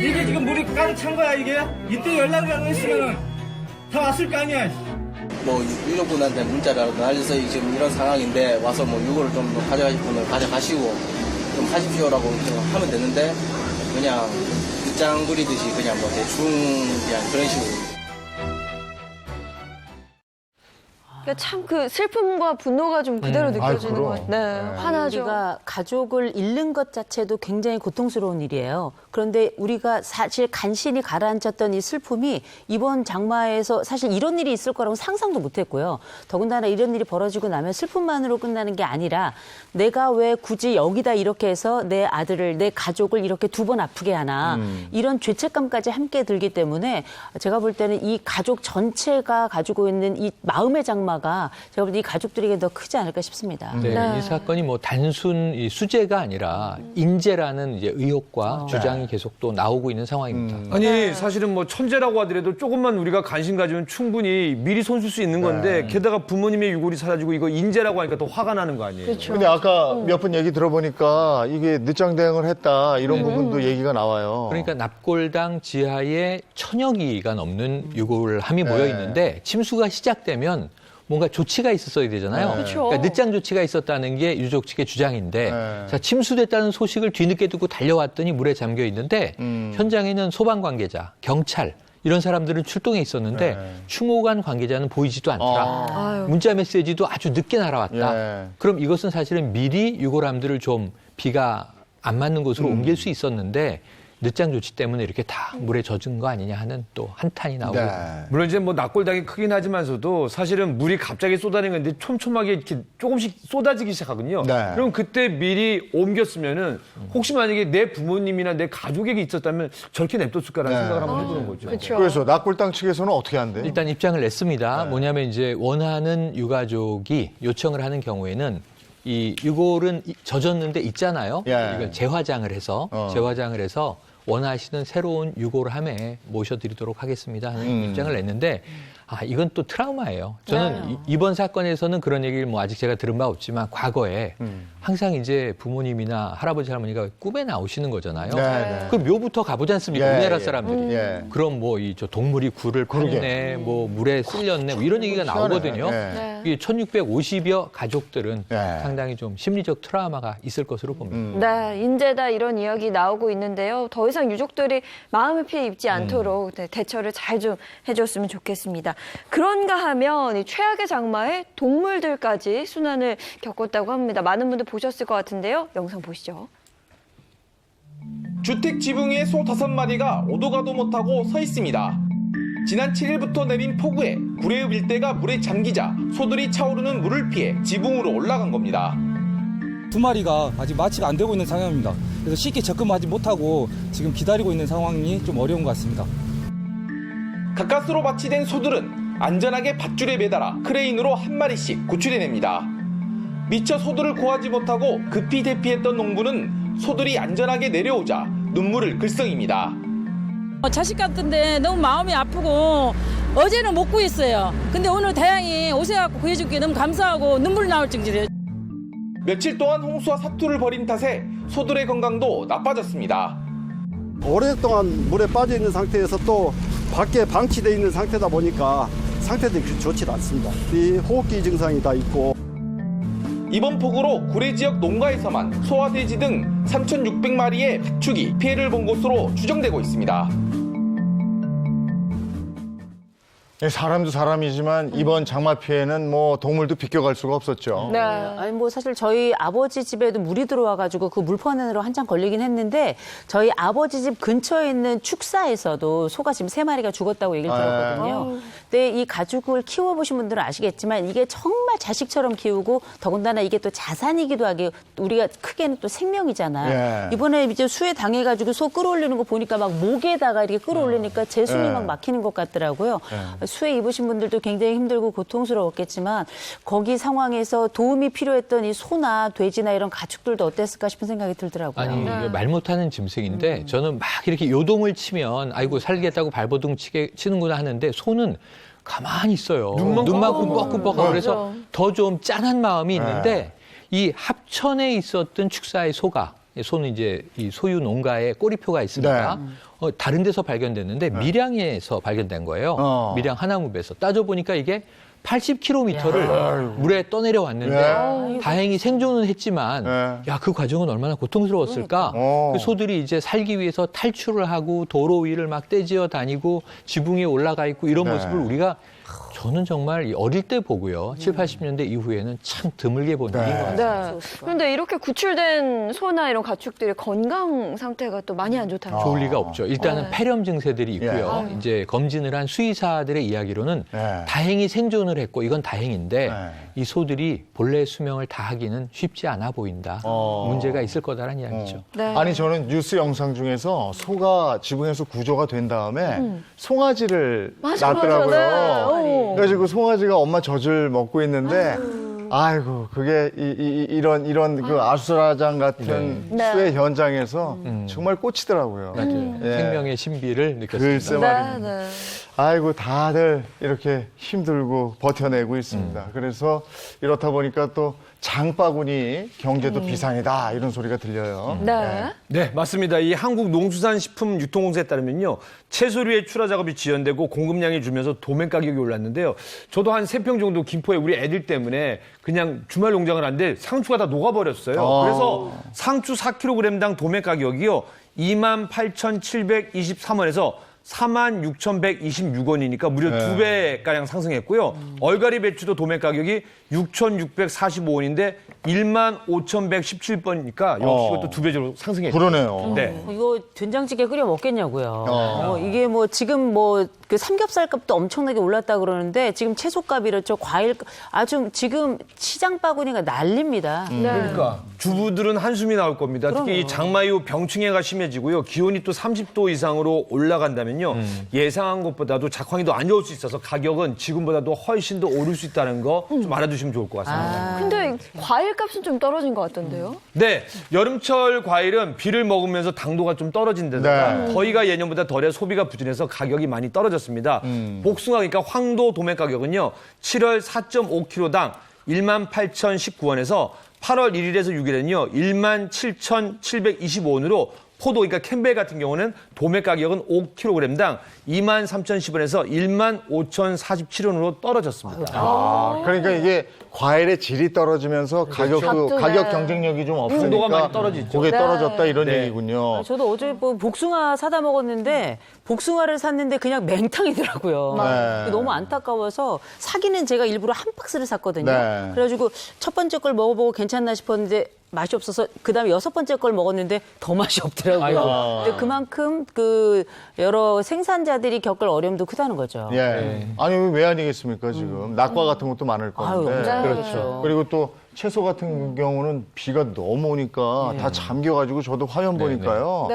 이게 지금 물이 가득 찬 거야 이게? 이때 연락을 안 했으면 다 왔을 거 아니야. 뭐 유족분한테 문자를 날려서 지금 이런 상황인데 와서 뭐 유골을 좀 가져가실 분은 가져가시고 좀 하십시오라고 좀 하면 되는데 그냥 밑장 부리듯이 그냥 뭐 대충 그냥 그런 식으로. 참 그 슬픔과 분노가 좀 그대로 느껴지는 그럼. 것 같아요. 네, 화나죠. 우리가 가족을 잃는 것 자체도 굉장히 고통스러운 일이에요. 그런데 우리가 사실 간신히 가라앉혔던 이 슬픔이 이번 장마에서 사실 이런 일이 있을 거라고 상상도 못했고요. 더군다나 이런 일이 벌어지고 나면 슬픔만으로 끝나는 게 아니라 내가 왜 굳이 여기다 이렇게 해서 내 아들을, 내 가족을 이렇게 두 번 아프게 하나 이런 죄책감까지 함께 들기 때문에 제가 볼 때는 이 가족 전체가 가지고 있는 이 마음의 장마가 제가 볼 때 이 가족들에게 더 크지 않을까 싶습니다. 네, 이 사건이 뭐 단순 이 수재가 아니라 인재라는 이제 의혹과 주장이 계속 또 나오고 있는 상황입니다. 아니 사실은 뭐 천재라고 하더라도 조금만 우리가 관심 가지면 충분히 미리 손쓸 수 있는 건데 게다가 부모님의 유골이 사라지고 이거 인재라고 하니까 더 화가 나는 거 아니에요? 그렇죠. 근데 아까 몇 분 얘기 들어보니까 이게 늦장 대응을 했다 이런 부분도 얘기가 나와요. 그러니까 납골당 지하에 1,000여 기가 넘는 유골함이 모여 있는데 침수가 시작되면 뭔가 조치가 있었어야 되잖아요. 그렇죠. 그러니까 늦장 조치가 있었다는 게 유족 측의 주장인데 자, 침수됐다는 소식을 뒤늦게 듣고 달려왔더니 물에 잠겨 있는데 현장에는 소방 관계자, 경찰 이런 사람들은 출동해 있었는데 추모관 관계자는 보이지도 않더라. 문자 메시지도 아주 늦게 날아왔다. 그럼 이것은 사실은 미리 유골함들을 좀 비가 안 맞는 곳으로 옮길 수 있었는데 늦장 조치 때문에 이렇게 다 물에 젖은 거 아니냐 하는 또 한탄이 나오고 있습니다. 물론 이제 뭐 납골당이 크긴 하지만서도 사실은 물이 갑자기 쏟아내는 건데 촘촘하게 이렇게 조금씩 쏟아지기 시작하거든요. 네. 그럼 그때 미리 옮겼으면은 혹시 만약에 내 부모님이나 내 가족에게 있었다면 저렇게 냅뒀을까라는 생각을 한번 해보는 거죠. 그렇죠. 그래서 납골당 측에서는 어떻게 한대요? 일단 입장을 냈습니다. 뭐냐면 이제 원하는 유가족이 요청을 하는 경우에는 이 유골은 젖었는데 있잖아요. 이걸 재화장을 해서 원하시는 새로운 유골함에 모셔드리도록 하겠습니다 하는 입장을 냈는데 이건 또 트라우마예요. 저는 이번 사건에서는 그런 얘기를 뭐 아직 제가 들은 바 없지만 과거에 항상 이제 부모님이나 할아버지 할머니가 꿈에 나오시는 거잖아요. 그럼 묘부터 가보지 않습니까? 우리나라 사람들이. 그럼 뭐 이 저 동물이 굴을 파네, 뭐 물에 쓸렸네, 뭐 이런 얘기가 나오거든요. 이 1,650여 가족들은 상당히 좀 심리적 트라우마가 있을 것으로 봅니다. 네, 인재다 이런 이야기 나오고 있는데요. 더 이상 유족들이 마음의 피해 입지 않도록 대처를 잘 좀 해줬으면 좋겠습니다. 그런가 하면 이 최악의 장마에 동물들까지 순환을 겪었다고 합니다. 많은 분들 보셨을 것 같은데요. 영상 보시죠. 주택 지붕 위에 소 5마리가 오도 가도 못하고 서 있습니다. 지난 7일부터 내린 폭우에 구례읍 일대가 물에 잠기자 소들이 차오르는 물을 피해 지붕으로 올라간 겁니다. 2마리가 아직 마취가 안 되고 있는 상황입니다. 그래서 쉽게 접근하지 못하고 지금 기다리고 있는 상황이 좀 어려운 것 같습니다. 가까스로 마취된 소들은 안전하게 밧줄에 매달아 크레인으로 한 마리씩 구출해냅니다. 미처 소들을 구하지 못하고 급히 대피했던 농부는 소들이 안전하게 내려오자 눈물을 글썽입니다. 자식 같은데 너무 마음이 아프고 어제는 못 구했어요. 근데 오늘 다행히 오셔갖고 구해줄게 너무 감사하고 눈물 나올 정도예요. 며칠 동안 홍수와 사투를 벌인 탓에 소들의 건강도 나빠졌습니다. 오랫동안 물에 빠져 있는 상태에서 또 밖에 방치되어 있는 상태다 보니까 상태들이 좋지 않습니다. 이 호흡기 증상이 다 있고 이번 폭우로 구례 지역 농가에서만 소와 돼지 등 3,600마리의 가축이 피해를 본 것으로 추정되고 있습니다. 사람도 사람이지만 이번 장마 피해는 뭐 동물도 비껴갈 수가 없었죠. 네. 아니 뭐 사실 저희 아버지 집에도 물이 들어와가지고 그 물 퍼내느라 한참 걸리긴 했는데 저희 아버지 집 근처에 있는 축사에서도 소가 지금 3마리가 죽었다고 얘기를 들었거든요. 근데 이 가축을 키워보신 분들은 아시겠지만 이게 정말 자식처럼 키우고 더군다나 이게 또 자산이기도 하게 우리가 크게는 또 생명이잖아요. 예. 이번에 이제 수해 당해가지고 소 끌어올리는 거 보니까 막 목에다가 이렇게 끌어올리니까 제 숨이 막 막히는 것 같더라고요. 수해 입으신 분들도 굉장히 힘들고 고통스러웠겠지만 거기 상황에서 도움이 필요했던 이 소나 돼지나 이런 가축들도 어땠을까 싶은 생각이 들더라고요. 아니 이게 말 못하는 짐승인데 저는 막 이렇게 요동을 치면 아이고 살겠다고 발버둥 치는구나 하는데 소는 가만히 있어요. 눈만 끔뻑끔뻑하고 그래서 더 좀 짠한 마음이 있는데 이 합천에 있었던 축사의 소는 이제 이 소유 농가에 꼬리표가 있으니까 다른 데서 발견됐는데 밀양에서 발견된 거예요. 밀양 하나무배에서 따져보니까 이게 80km를 물에 떠내려 왔는데 다행히 생존은 했지만 야, 그 과정은 얼마나 고통스러웠을까. 그 소들이 이제 살기 위해서 탈출을 하고 도로 위를 막 떼지어 다니고 지붕에 올라가 있고 이런 모습을 우리가 저는 정말 어릴 때 보고요. 7, 80년대 이후에는 참 드물게 본 일인 것 같습니다. 네. 그런데 이렇게 구출된 소나 이런 가축들의 건강 상태가 또 많이 안 좋다는 좋을 리가 없죠. 일단은 폐렴 증세들이 있고요. 이제 검진을 한 수의사들의 이야기로는 다행히 생존을 했고 이건 다행인데 이 소들이 본래 수명을 다하기는 쉽지 않아 보인다. 문제가 있을 거다라는 이야기죠. 아니 저는 뉴스 영상 중에서 소가 지붕에서 구조가 된 다음에 송아지를 낳더라고요. 그래가지고 송아지가 엄마 젖을 먹고 있는데 아이고 그게 이런 그 아수라장 같은 수해 현장에서 정말 꽂히더라고요. 맞아요. 생명의 신비를 느꼈습니다. 글쎄 말입니다. 아이고 다들 이렇게 힘들고 버텨내고 있습니다. 그래서 이렇다 보니까 또 장바구니 경제도 비상이다 이런 소리가 들려요. 네, 맞습니다. 이 한국농수산식품유통공사에 따르면요. 채소류의 출하 작업이 지연되고 공급량이 줄면서 도매 가격이 올랐는데요. 저도 한 3평 정도 김포에 우리 애들 때문에 그냥 주말 농장을 하는데 상추가 다 녹아버렸어요. 그래서 상추 4kg당 도매 가격이요. 28,723원에서 46,126원이니까 무려 2배가량 상승했고요. 얼갈이 배추도 도매 가격이 6,645원인데 15,117번이니까 역시 이것도 2배 정도 상승했죠. 그러네요. 네. 이거 된장찌개 끓여 먹겠냐고요. 이게 뭐 지금 뭐 그 삼겹살 값도 엄청나게 올랐다 그러는데 지금 채소값 이렇죠. 과일 아주 지금 시장 바구니가 난립니다. 그러니까 주부들은 한숨이 나올 겁니다. 특히 이 장마 이후 병충해가 심해지고요. 기온이 또 30도 이상으로 올라간다면요. 예상한 것보다도 작황이 더 안 좋을 수 있어서 가격은 지금보다도 훨씬 더 오를 수 있다는 거 좀 알아두시면 좋을 것 같습니다. 근데 과일 값은 좀 떨어진 것 같던데요? 네, 여름철 과일은 비를 먹으면서 당도가 좀 떨어진 데다가 더위가 예년보다 덜해 소비가 부진해서 가격이 많이 떨어졌습니다. 복숭아 그러니까 황도 도매 가격은요. 7월 4.5kg당 18,019원에서 8월 1일에서 6일에는요. 17,725원으로 포도, 그러니까 캠벨 같은 경우는 도매 가격은 5kg당 23,010원에서 15,047원으로 떨어졌습니다. 그러니까 이게 과일의 질이 떨어지면서 가격 경쟁력이 좀 없으니까 풍도가 많이 떨어지죠. 그게 떨어졌다 이런 얘기군요. 저도 어제 뭐 복숭아 사다 먹었는데 복숭아를 샀는데 그냥 맹탕이더라고요. 너무 안타까워서 사기는 제가 일부러 한 박스를 샀거든요. 그래가지고 첫 번째 걸 먹어보고 괜찮나 싶었는데 맛이 없어서 그다음에 6번째 걸 먹었는데 더 맛이 없더라고요. 근데 그만큼 그 여러 생산자들이 겪을 어려움도 크다는 거죠. 아니 왜 아니겠습니까 지금 낙과 같은 것도 많을 건데. 그렇죠. 그리고 또 채소 같은 경우는 비가 너무 오니까 다 잠겨가지고 저도 화면 보니까요.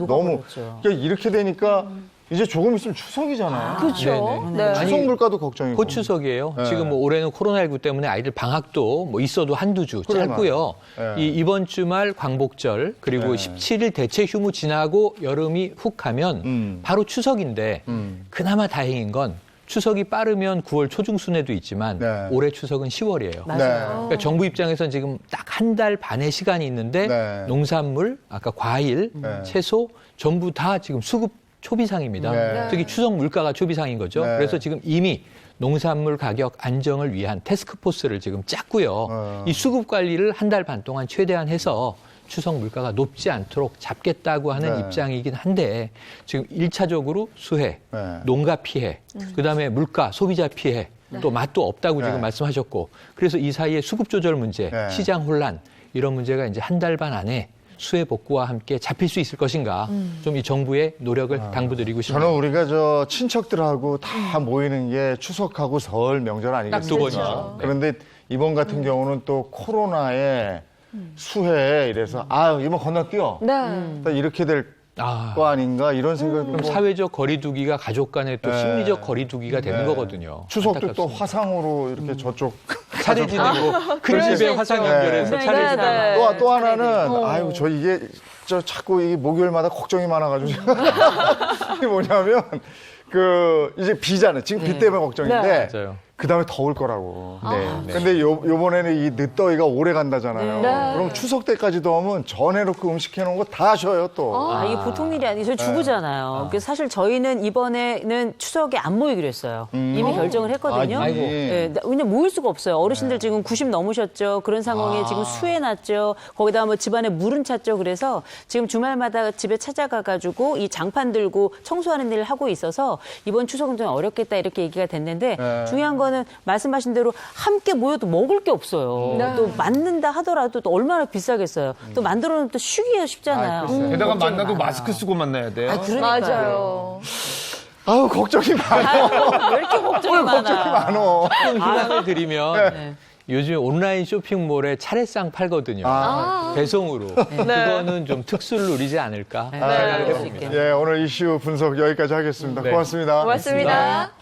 너무 그러니까 이렇게 되니까 이제 조금 있으면 추석이잖아요. 그렇죠. 추석 물가도 걱정이고. 곧 추석이에요. 지금 뭐 올해는 코로나19 때문에 아이들 방학도 뭐 있어도 한두 주 짧고요. 이번 주말 광복절 그리고 17일 대체 휴무 지나고 여름이 훅 가면 바로 추석인데 그나마 다행인 건 추석이 빠르면 9월 초중순에도 있지만 올해 추석은 10월이에요. 그러니까 정부 입장에서는 지금 딱 한 달 반의 시간이 있는데 농산물, 아까 과일, 채소 전부 다 지금 수급 초비상입니다. 네. 특히 추석 물가가 초비상인 거죠. 네. 그래서 지금 이미 농산물 가격 안정을 위한 태스크포스를 지금 짰고요. 이 수급 관리를 한 달 반 동안 최대한 해서 추석 물가가 높지 않도록 잡겠다고 하는 네. 입장이긴 한데 지금 1차적으로 수해, 네. 농가 피해, 그다음에 물가, 소비자 피해, 또 맛도 없다고 지금 네. 말씀하셨고 그래서 이 사이에 수급 조절 문제, 네. 시장 혼란 이런 문제가 이제 한 달 반 안에 수해 복구와 함께 잡힐 수 있을 것인가 좀 이 정부의 노력을 당부드리고 싶습니다. 저는 우리가 저 친척들하고 다 모이는 게 추석하고 설 명절 아니겠습니까? 딱 두 번이죠. 네. 그런데 이번 같은 경우는 또 코로나에 수해 이래서 아 이번 건너뛰어 네. 이렇게 될 거 아닌가 이런 생각이 그럼 사회적 거리두기가 가족 간의 또 네. 심리적 거리두기가 되는 네. 거거든요. 추석도 또 안타깝습니다. 화상으로 이렇게 저쪽 차례 지내고 큰 그럴 수 집에 있죠. 화상 연결해서 네, 차례 네, 지내고 네. 또 하나는 아이고 저 이게 저 자꾸 이 목요일마다 걱정이 많아가지고 이게 뭐냐면 그 이제 비잖아요. 지금 비 때문에 걱정인데 맞아요. 그 다음에 더울 거라고. 네. 근데 요번에는 이 늦더위가 오래 간다잖아요. 네. 그럼 추석 때까지 더우면 전해놓고 음식 해놓은 거 다 쉬어요 또. 이게 보통 일이 아니에요. 저희 주부잖아요. 그래서 사실 저희는 이번에는 추석에 안 모이기로 했어요. 이미 결정을 했거든요. 아이고. 네, 왜냐면 모일 수가 없어요. 어르신들 지금 90 넘으셨죠. 그런 상황에 지금 수해 났죠. 거기다가 뭐 집안에 물은 찼죠. 그래서 지금 주말마다 집에 찾아가가지고 이 장판 들고 청소하는 일을 하고 있어서 이번 추석은 좀 어렵겠다 이렇게 얘기가 됐는데 중요한 거는 말씀하신 대로 함께 모여도 먹을 게 없어요. 또 만든다 하더라도 또 얼마나 비싸겠어요. 또 만들어 놓으면 또 쉬기가 쉽잖아요. 게다가 만나도 마스크 쓰고 만나야 돼요. 맞아요. 아우 걱정이 많아. 아유, 왜 이렇게 걱정이 걱정이 많아. 많어. 좀 희망을 드리면 요즘 온라인 쇼핑몰에 차례상 팔거든요. 배송으로. 그거는 좀 특수를 누리지 않을까 생각을 해봅니다. 예, 오늘 이슈 분석 여기까지 하겠습니다. 네. 고맙습니다. 고맙습니다.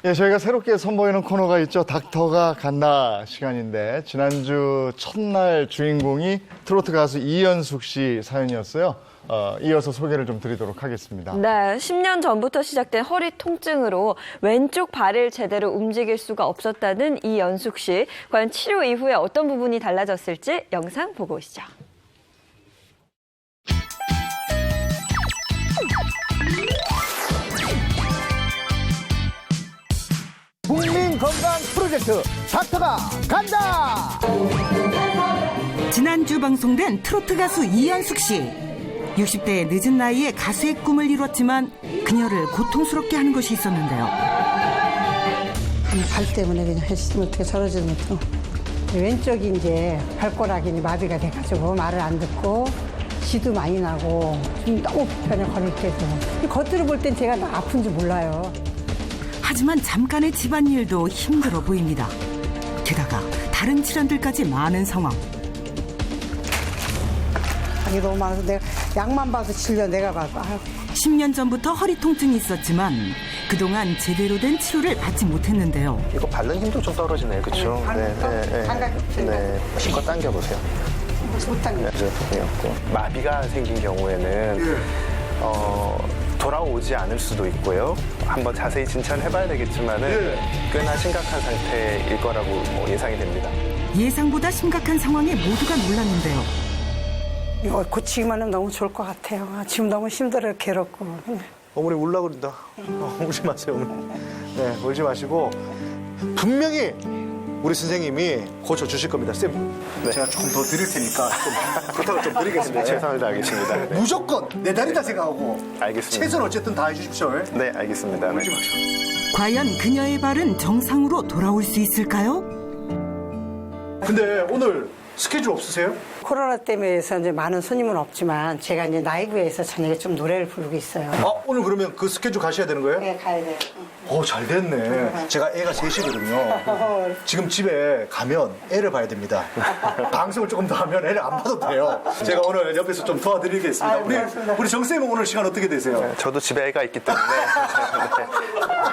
예, 저희가 새롭게 선보이는 코너가 있죠. 닥터가 간다 시간인데 지난주 첫날 주인공이 트로트 가수 이연숙 씨 사연이었어요. 이어서 소개를 좀 드리도록 하겠습니다. 네, 10년 전부터 시작된 허리 통증으로 왼쪽 발을 제대로 움직일 수가 없었다는 이연숙 씨. 과연 치료 이후에 어떤 부분이 달라졌을지 영상 보고 오시죠. 국민 건강 프로젝트 닥터가 간다. 지난주 방송된 트로트 가수 이연숙 씨. 60대의 늦은 나이에 가수의 꿈을 이뤘지만 그녀를 고통스럽게 하는 것이 있었는데요. 발 때문에 그냥 해지지 못하게 저러지도 못하고 왼쪽이 이제 발가락이 마비가 돼가지고 말을 안 듣고 지도 많이 나고 좀 너무 불편해 걸을 때도. 겉으로 볼 땐 제가 아픈 줄 몰라요. 하지만 잠깐의 집안일도 힘들어 보입니다. 게다가 다른 질환들까지 많은 상황. 이게 너무 많아서 내가 약만 봐서 질려 내가 봐서. 10년 전부터 허리 통증이 있었지만 그동안 제대로 된 치료를 받지 못했는데요. 이거 밟는 힘도 좀 떨어지네요, 그렇죠? 네. 힘껏 당겨보세요. 못 당겨. 마비가 생긴 경우에는 돌아오지 않을 수도 있고요. 한번 자세히 진찰해봐야 되겠지만은 꽤나 심각한 상태일 거라고 예상이 됩니다. 예상보다 심각한 상황에 모두가 놀랐는데요. 이거 고치기만 하면 너무 좋을 것 같아요. 지금 너무 힘들어요, 괴롭고. 어머니 울라 그런다. 울지 마세요, 어머니. 네, 울지 마시고 분명히 우리 선생님이 고쳐주실 겁니다, 쌤. 네. 제가 조금 더 드릴 테니까 좀 부탁을 좀 드리겠습니다. 최선을 다하겠습니다. 네. 무조건 내 다리다 생각하고 알겠습니다. 최선 어쨌든 다 해주십시오. 네, 알겠습니다. 울지 마시고. 과연 그녀의 발은 정상으로 돌아올 수 있을까요? 근데 오늘 스케줄 없으세요? 코로나 때문에 해서 이제 많은 손님은 없지만 제가 이제 라이브에서 저녁에 좀 노래를 부르고 있어요. 오늘 그러면 그 스케줄 가셔야 되는 거예요? 네, 가야 돼요. 잘 됐네. 제가 애가 셋이거든요. 지금 집에 가면 애를 봐야 됩니다. 방송을 조금 더 하면 애를 안 봐도 돼요. 제가 오늘 옆에서 좀 도와드리겠습니다. 우리 정쌤은 오늘 시간 어떻게 되세요? 저도 집에 애가 있기 때문에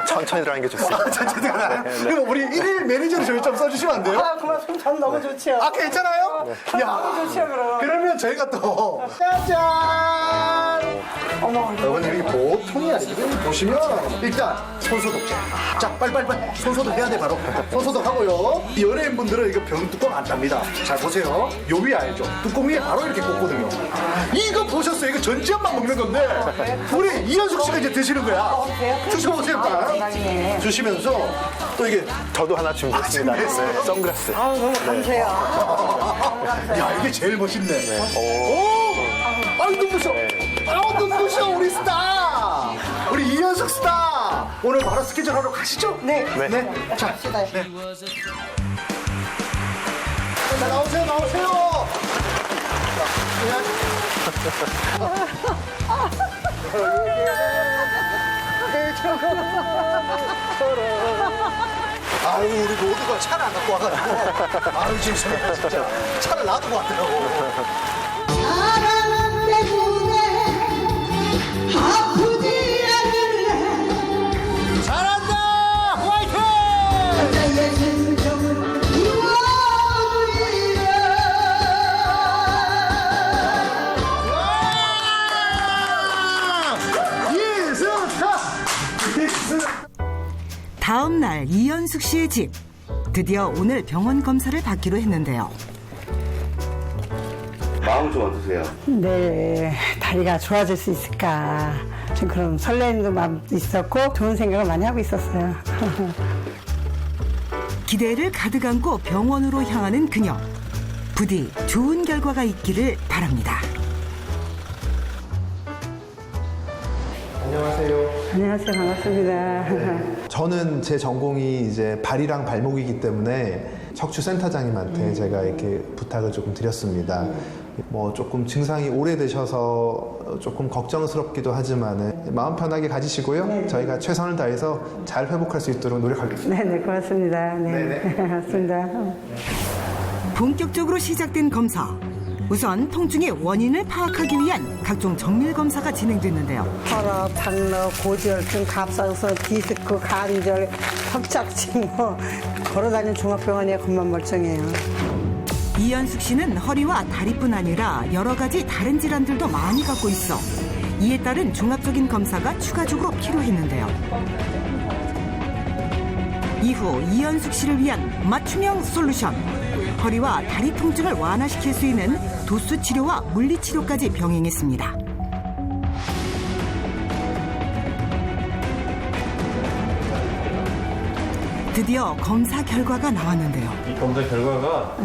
천천히 들어가는 게 좋습니다. 천천히 가나요? 그럼 우리 일일 매니저를 저희 좀 써주시면 안 돼요? 그럼 전 너무 좋죠. 괜찮아요? 너무 좋죠, 그럼. 그러면 저희가 또 짜잔! 여러분 이게 보통이 아니거든요. 보시면 일단 손소독제. 자, 빨리빨리 손소독 해야 돼 바로. 손소독 하고요. 연예인분들은 이거 병 뚜껑 안 땁니다. 잘 보세요. 요 위에 알죠? 뚜껑 위에 바로 이렇게 꽂거든요. 이거 보셨어요? 이거 전지현만 먹는 건데 우리 이현숙 씨가 이제 드시는 거야. 드셔보세요, 빨리. 주시면서 또 이게 저도 하나 준비했습니다. 선글라스. 너무 감사해요. 야, 이게 제일 멋있네. 오! 아유, 눈부셔. 아우, 눈부셔, 우리 스타. 우리 이현숙 스타. 오늘 바로 스케줄 하러 가시죠? 네. 자, 네. 자, 나오세요. 아유, 우리 모두가 차를 안 갖고 와가지고. 아유, 죄송해요, 진짜. 차를 놔두고 왔더라고. 사랑 때문에 아프지 않을래. 잘한다! 화이팅! 나의 심정을 다음 날 이현숙 씨의 집. 드디어 오늘 병원 검사를 받기로 했는데요. 마음 좀 어떠세요? 네, 다리가 좋아질 수 있을까. 좀 그런 설레는 마음도 있었고 좋은 생각을 많이 하고 있었어요. 기대를 가득 안고 병원으로 향하는 그녀. 부디 좋은 결과가 있기를 바랍니다. 안녕하세요. 안녕하세요. 반갑습니다. 저는 제 전공이 이제 발이랑 발목이기 때문에 척추센터장님한테 제가 이렇게 부탁을 조금 드렸습니다. 뭐 조금 증상이 오래되셔서 조금 걱정스럽기도 하지만 마음 편하게 가지시고요. 저희가 최선을 다해서 잘 회복할 수 있도록 노력하겠습니다. 네, 고맙습니다. 네, 고맙습니다. 본격적으로 시작된 검사. 우선 통증의 원인을 파악하기 위한 각종 정밀 검사가 진행됐는데요. 혈압, 당뇨, 고지혈증, 갑상선, 디스크, 관절, 협착증 걸어다니는 종합병원이에요. 겉만 멀쩡해요. 이현숙 씨는 허리와 다리뿐 아니라 여러 가지 다른 질환들도 많이 갖고 있어 이에 따른 종합적인 검사가 추가적으로 필요했는데요. 이후 이현숙 씨를 위한 맞춤형 솔루션. 허리와 다리 통증을 완화시킬 수 있는 도수 치료와 물리 치료까지 병행했습니다. 드디어 검사 결과가 나왔는데요. 이 검사 결과가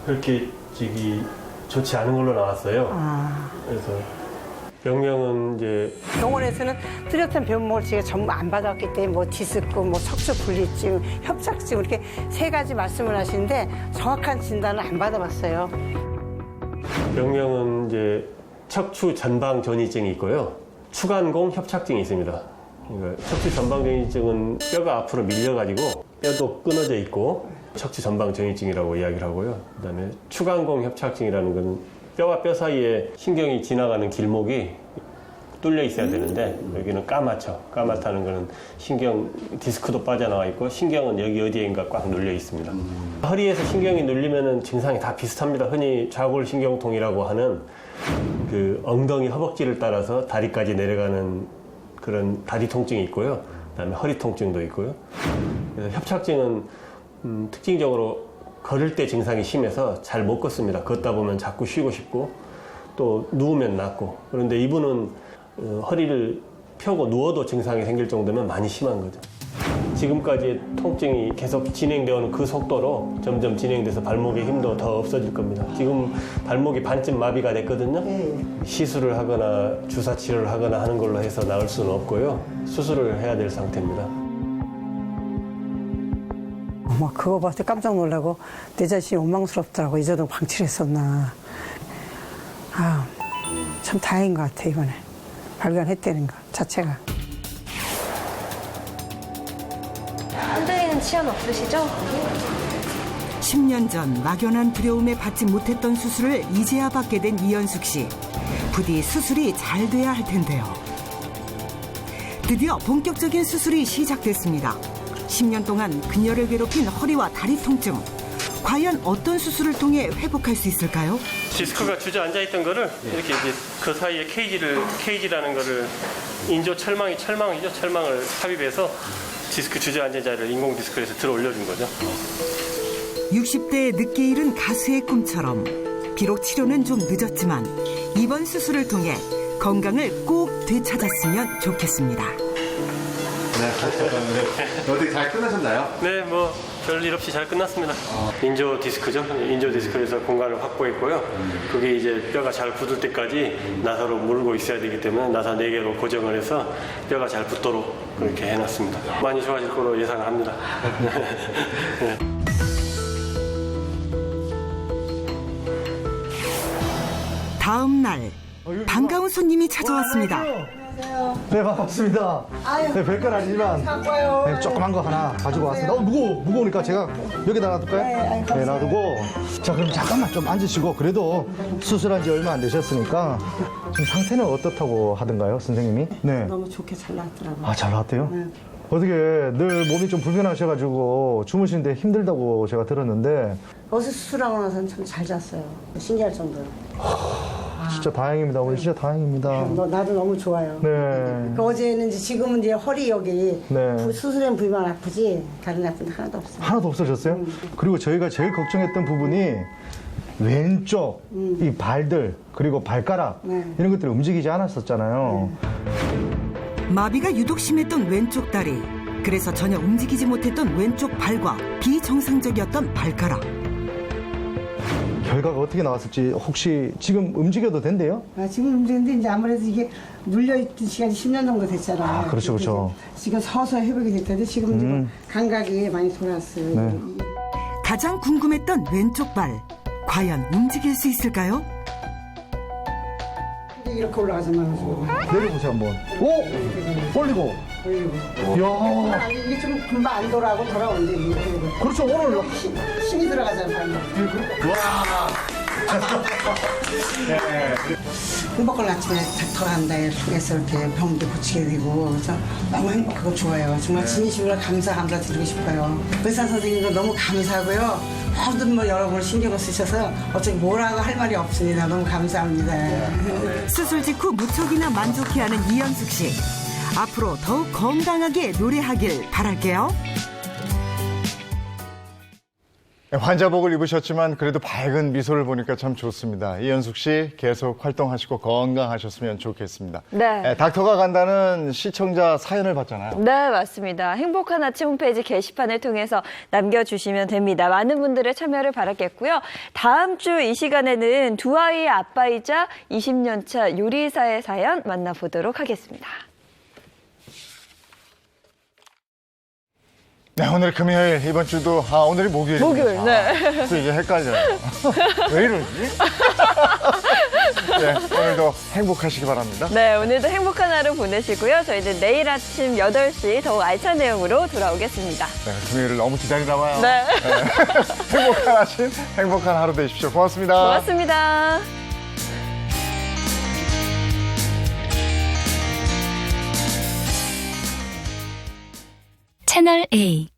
그렇게 좋지 않은 걸로 나왔어요. 그래서 병명은 이제 병원에서는 뚜렷한 병목을 전부 안 받았기 때문에 뭐 디스크, 뭐 척추 분리증, 협착증 이렇게 세 가지 말씀을 하시는데 정확한 진단을 안 받아봤어요. 병명은 이제 척추 전방 전이증이 있고요. 추간공 협착증이 있습니다. 그러니까 척추 전방 전이증은 뼈가 앞으로 밀려가지고 뼈도 끊어져 있고 척추 전방 전이증이라고 이야기를 하고요. 그다음에 추간공 협착증이라는 건 뼈와 뼈 사이에 신경이 지나가는 길목이 뚫려 있어야 되는데 여기는 까맣다는 거는 신경 디스크도 빠져나와 있고 신경은 여기 어디에인가 꽉 눌려 있습니다. 허리에서 신경이 눌리면은 증상이 다 비슷합니다. 흔히 좌골신경통이라고 하는 그 엉덩이 허벅지를 따라서 다리까지 내려가는 그런 다리 통증이 있고요. 그다음에 허리 통증도 있고요. 그래서 협착증은 특징적으로 걸을 때 증상이 심해서 잘 못 걷습니다. 걷다 보면 자꾸 쉬고 싶고 또 누우면 낫고. 그런데 이분은 허리를 펴고 누워도 증상이 생길 정도면 많이 심한 거죠. 지금까지 통증이 계속 진행되어오는 그 속도로 점점 진행돼서 발목의 힘도 더 없어질 겁니다. 지금 발목이 반쯤 마비가 됐거든요. 시술을 하거나 주사 치료를 하거나 하는 걸로 해서 나을 수는 없고요. 수술을 해야 될 상태입니다. 그거 봤을 때 깜짝 놀라고 내 자신이 원망스럽더라고. 이 정도 방치를 했었나. 참 다행인 것 같아 이번에. 발견했다는 것 자체가. 흔들리는 치연 없으시죠? 10년 전 막연한 두려움에 받지 못했던 수술을 이제야 받게 된 이현숙 씨. 부디 수술이 잘 돼야 할 텐데요. 드디어 본격적인 수술이 시작됐습니다. 10년 동안 그녀를 괴롭힌 허리와 다리 통증. 과연 어떤 수술을 통해 회복할 수 있을까요? 디스크가 주저앉아 있던 거를 이렇게 이제 그 사이에 케이지라는 거를 철망이죠. 철망을 삽입해서 디스크 주저앉은 자리를 인공 디스크에서 들어 올려준 거죠. 60대에 늦게 이른 가수의 꿈처럼 비록 치료는 좀 늦었지만 이번 수술을 통해 건강을 꼭 되찾았으면 좋겠습니다. 어떻게 잘 끝나셨나요? 네, 뭐 별일 없이 잘 끝났습니다. 인조 디스크죠. 인조 디스크에서 공간을 확보했고요. 그게 이제 뼈가 잘 굳을 때까지 나사로 물고 있어야 되기 때문에 나사 4개로 고정을 해서 뼈가 잘 붙도록 그렇게 해놨습니다. 많이 좋아질 거로 예상을 합니다. 네. 다음 날 반가운 손님이 찾아왔습니다. 네, 반갑습니다. 네, 별건 아니지만 네, 조그만 거 하나 가지고 왔습니다. 무거우니까 제가 여기다 놔둘까요? 네, 놔두고. 자, 그럼 잠깐만 좀 앉으시고, 그래도 수술한 지 얼마 안 되셨으니까 지금 상태는 어떻다고 하던가요, 선생님이? 네. 너무 좋게 잘 나왔더라고요. 아, 잘 나왔대요? 네. 어떻게 늘 몸이 좀 불편하셔가지고 주무시는데 힘들다고 제가 들었는데. 어제 수술하고 나서는 참 잘 잤어요. 신기할 정도로. 진짜 다행입니다. 오늘 진짜 다행입니다. 나도 너무 좋아요. 네. 어제는 지금은 이제 허리 여기 네. 수술한 부위만 아프지 다른 아픈 데 하나도 없어요. 하나도 없어졌어요? 그리고 저희가 제일 걱정했던 부분이 왼쪽 이 발들 그리고 발가락 이런 것들이 움직이지 않았었잖아요. 마비가 유독 심했던 왼쪽 다리. 그래서 전혀 움직이지 못했던 왼쪽 발과 비정상적이었던 발가락. 결과가 어떻게 나왔을지 혹시 지금 움직여도 된대요? 지금 움직이는데 이제 아무래도 이게 물려있던 시간이 10년 정도 됐잖아요. 아, 그렇죠, 그렇죠. 지금 서서히 회복이 됐는데 지금 이제 감각이 많이 돌아왔어요. 네. 가장 궁금했던 왼쪽 발. 과연 움직일 수 있을까요? 이렇게 올라가잖아요. 내려보세요 한번. 오! 올리고. 이야. 이게 좀 금방 안 돌아가고 돌아오는데 이렇게. 그렇죠. 오늘 힘이 들어가잖아요. 와. 행복한 아침에 닥터가 다에 속에서 이렇게 병도 고치게 되고 그래서 너무 행복하고 좋아요. 정말 진심으로 감사드리고 싶어요. 의사 선생님도 너무 감사하고요. 모든 뭐 여러분 신경을 쓰셔서 어차피 뭐라고 할 말이 없습니다. 너무 감사합니다. 수술 직후 무척이나 만족해하는 이현숙 씨. 앞으로 더욱 건강하게 노래하길 바랄게요. 환자복을 입으셨지만 그래도 밝은 미소를 보니까 참 좋습니다. 이현숙 씨 계속 활동하시고 건강하셨으면 좋겠습니다. 네. 닥터가 간다는 시청자 사연을 봤잖아요. 네, 맞습니다. 행복한 아침 홈페이지 게시판을 통해서 남겨주시면 됩니다. 많은 분들의 참여를 바라겠고요. 다음 주 이 시간에는 두 아이의 아빠이자 20년 차 요리사의 사연 만나보도록 하겠습니다. 네, 오늘 금요일, 이번 주도, 오늘이 목요일입니다. 목요일, 네. 또 이게 헷갈려요. 왜 이러지? 네, 오늘도 행복하시기 바랍니다. 네, 오늘도 행복한 하루 보내시고요. 저희는 내일 아침 8시 더욱 알찬 내용으로 돌아오겠습니다. 네, 금요일을 너무 기다리나 봐요. 네. 행복한 아침, 행복한 하루 되십시오. 고맙습니다. 고맙습니다. 채널 A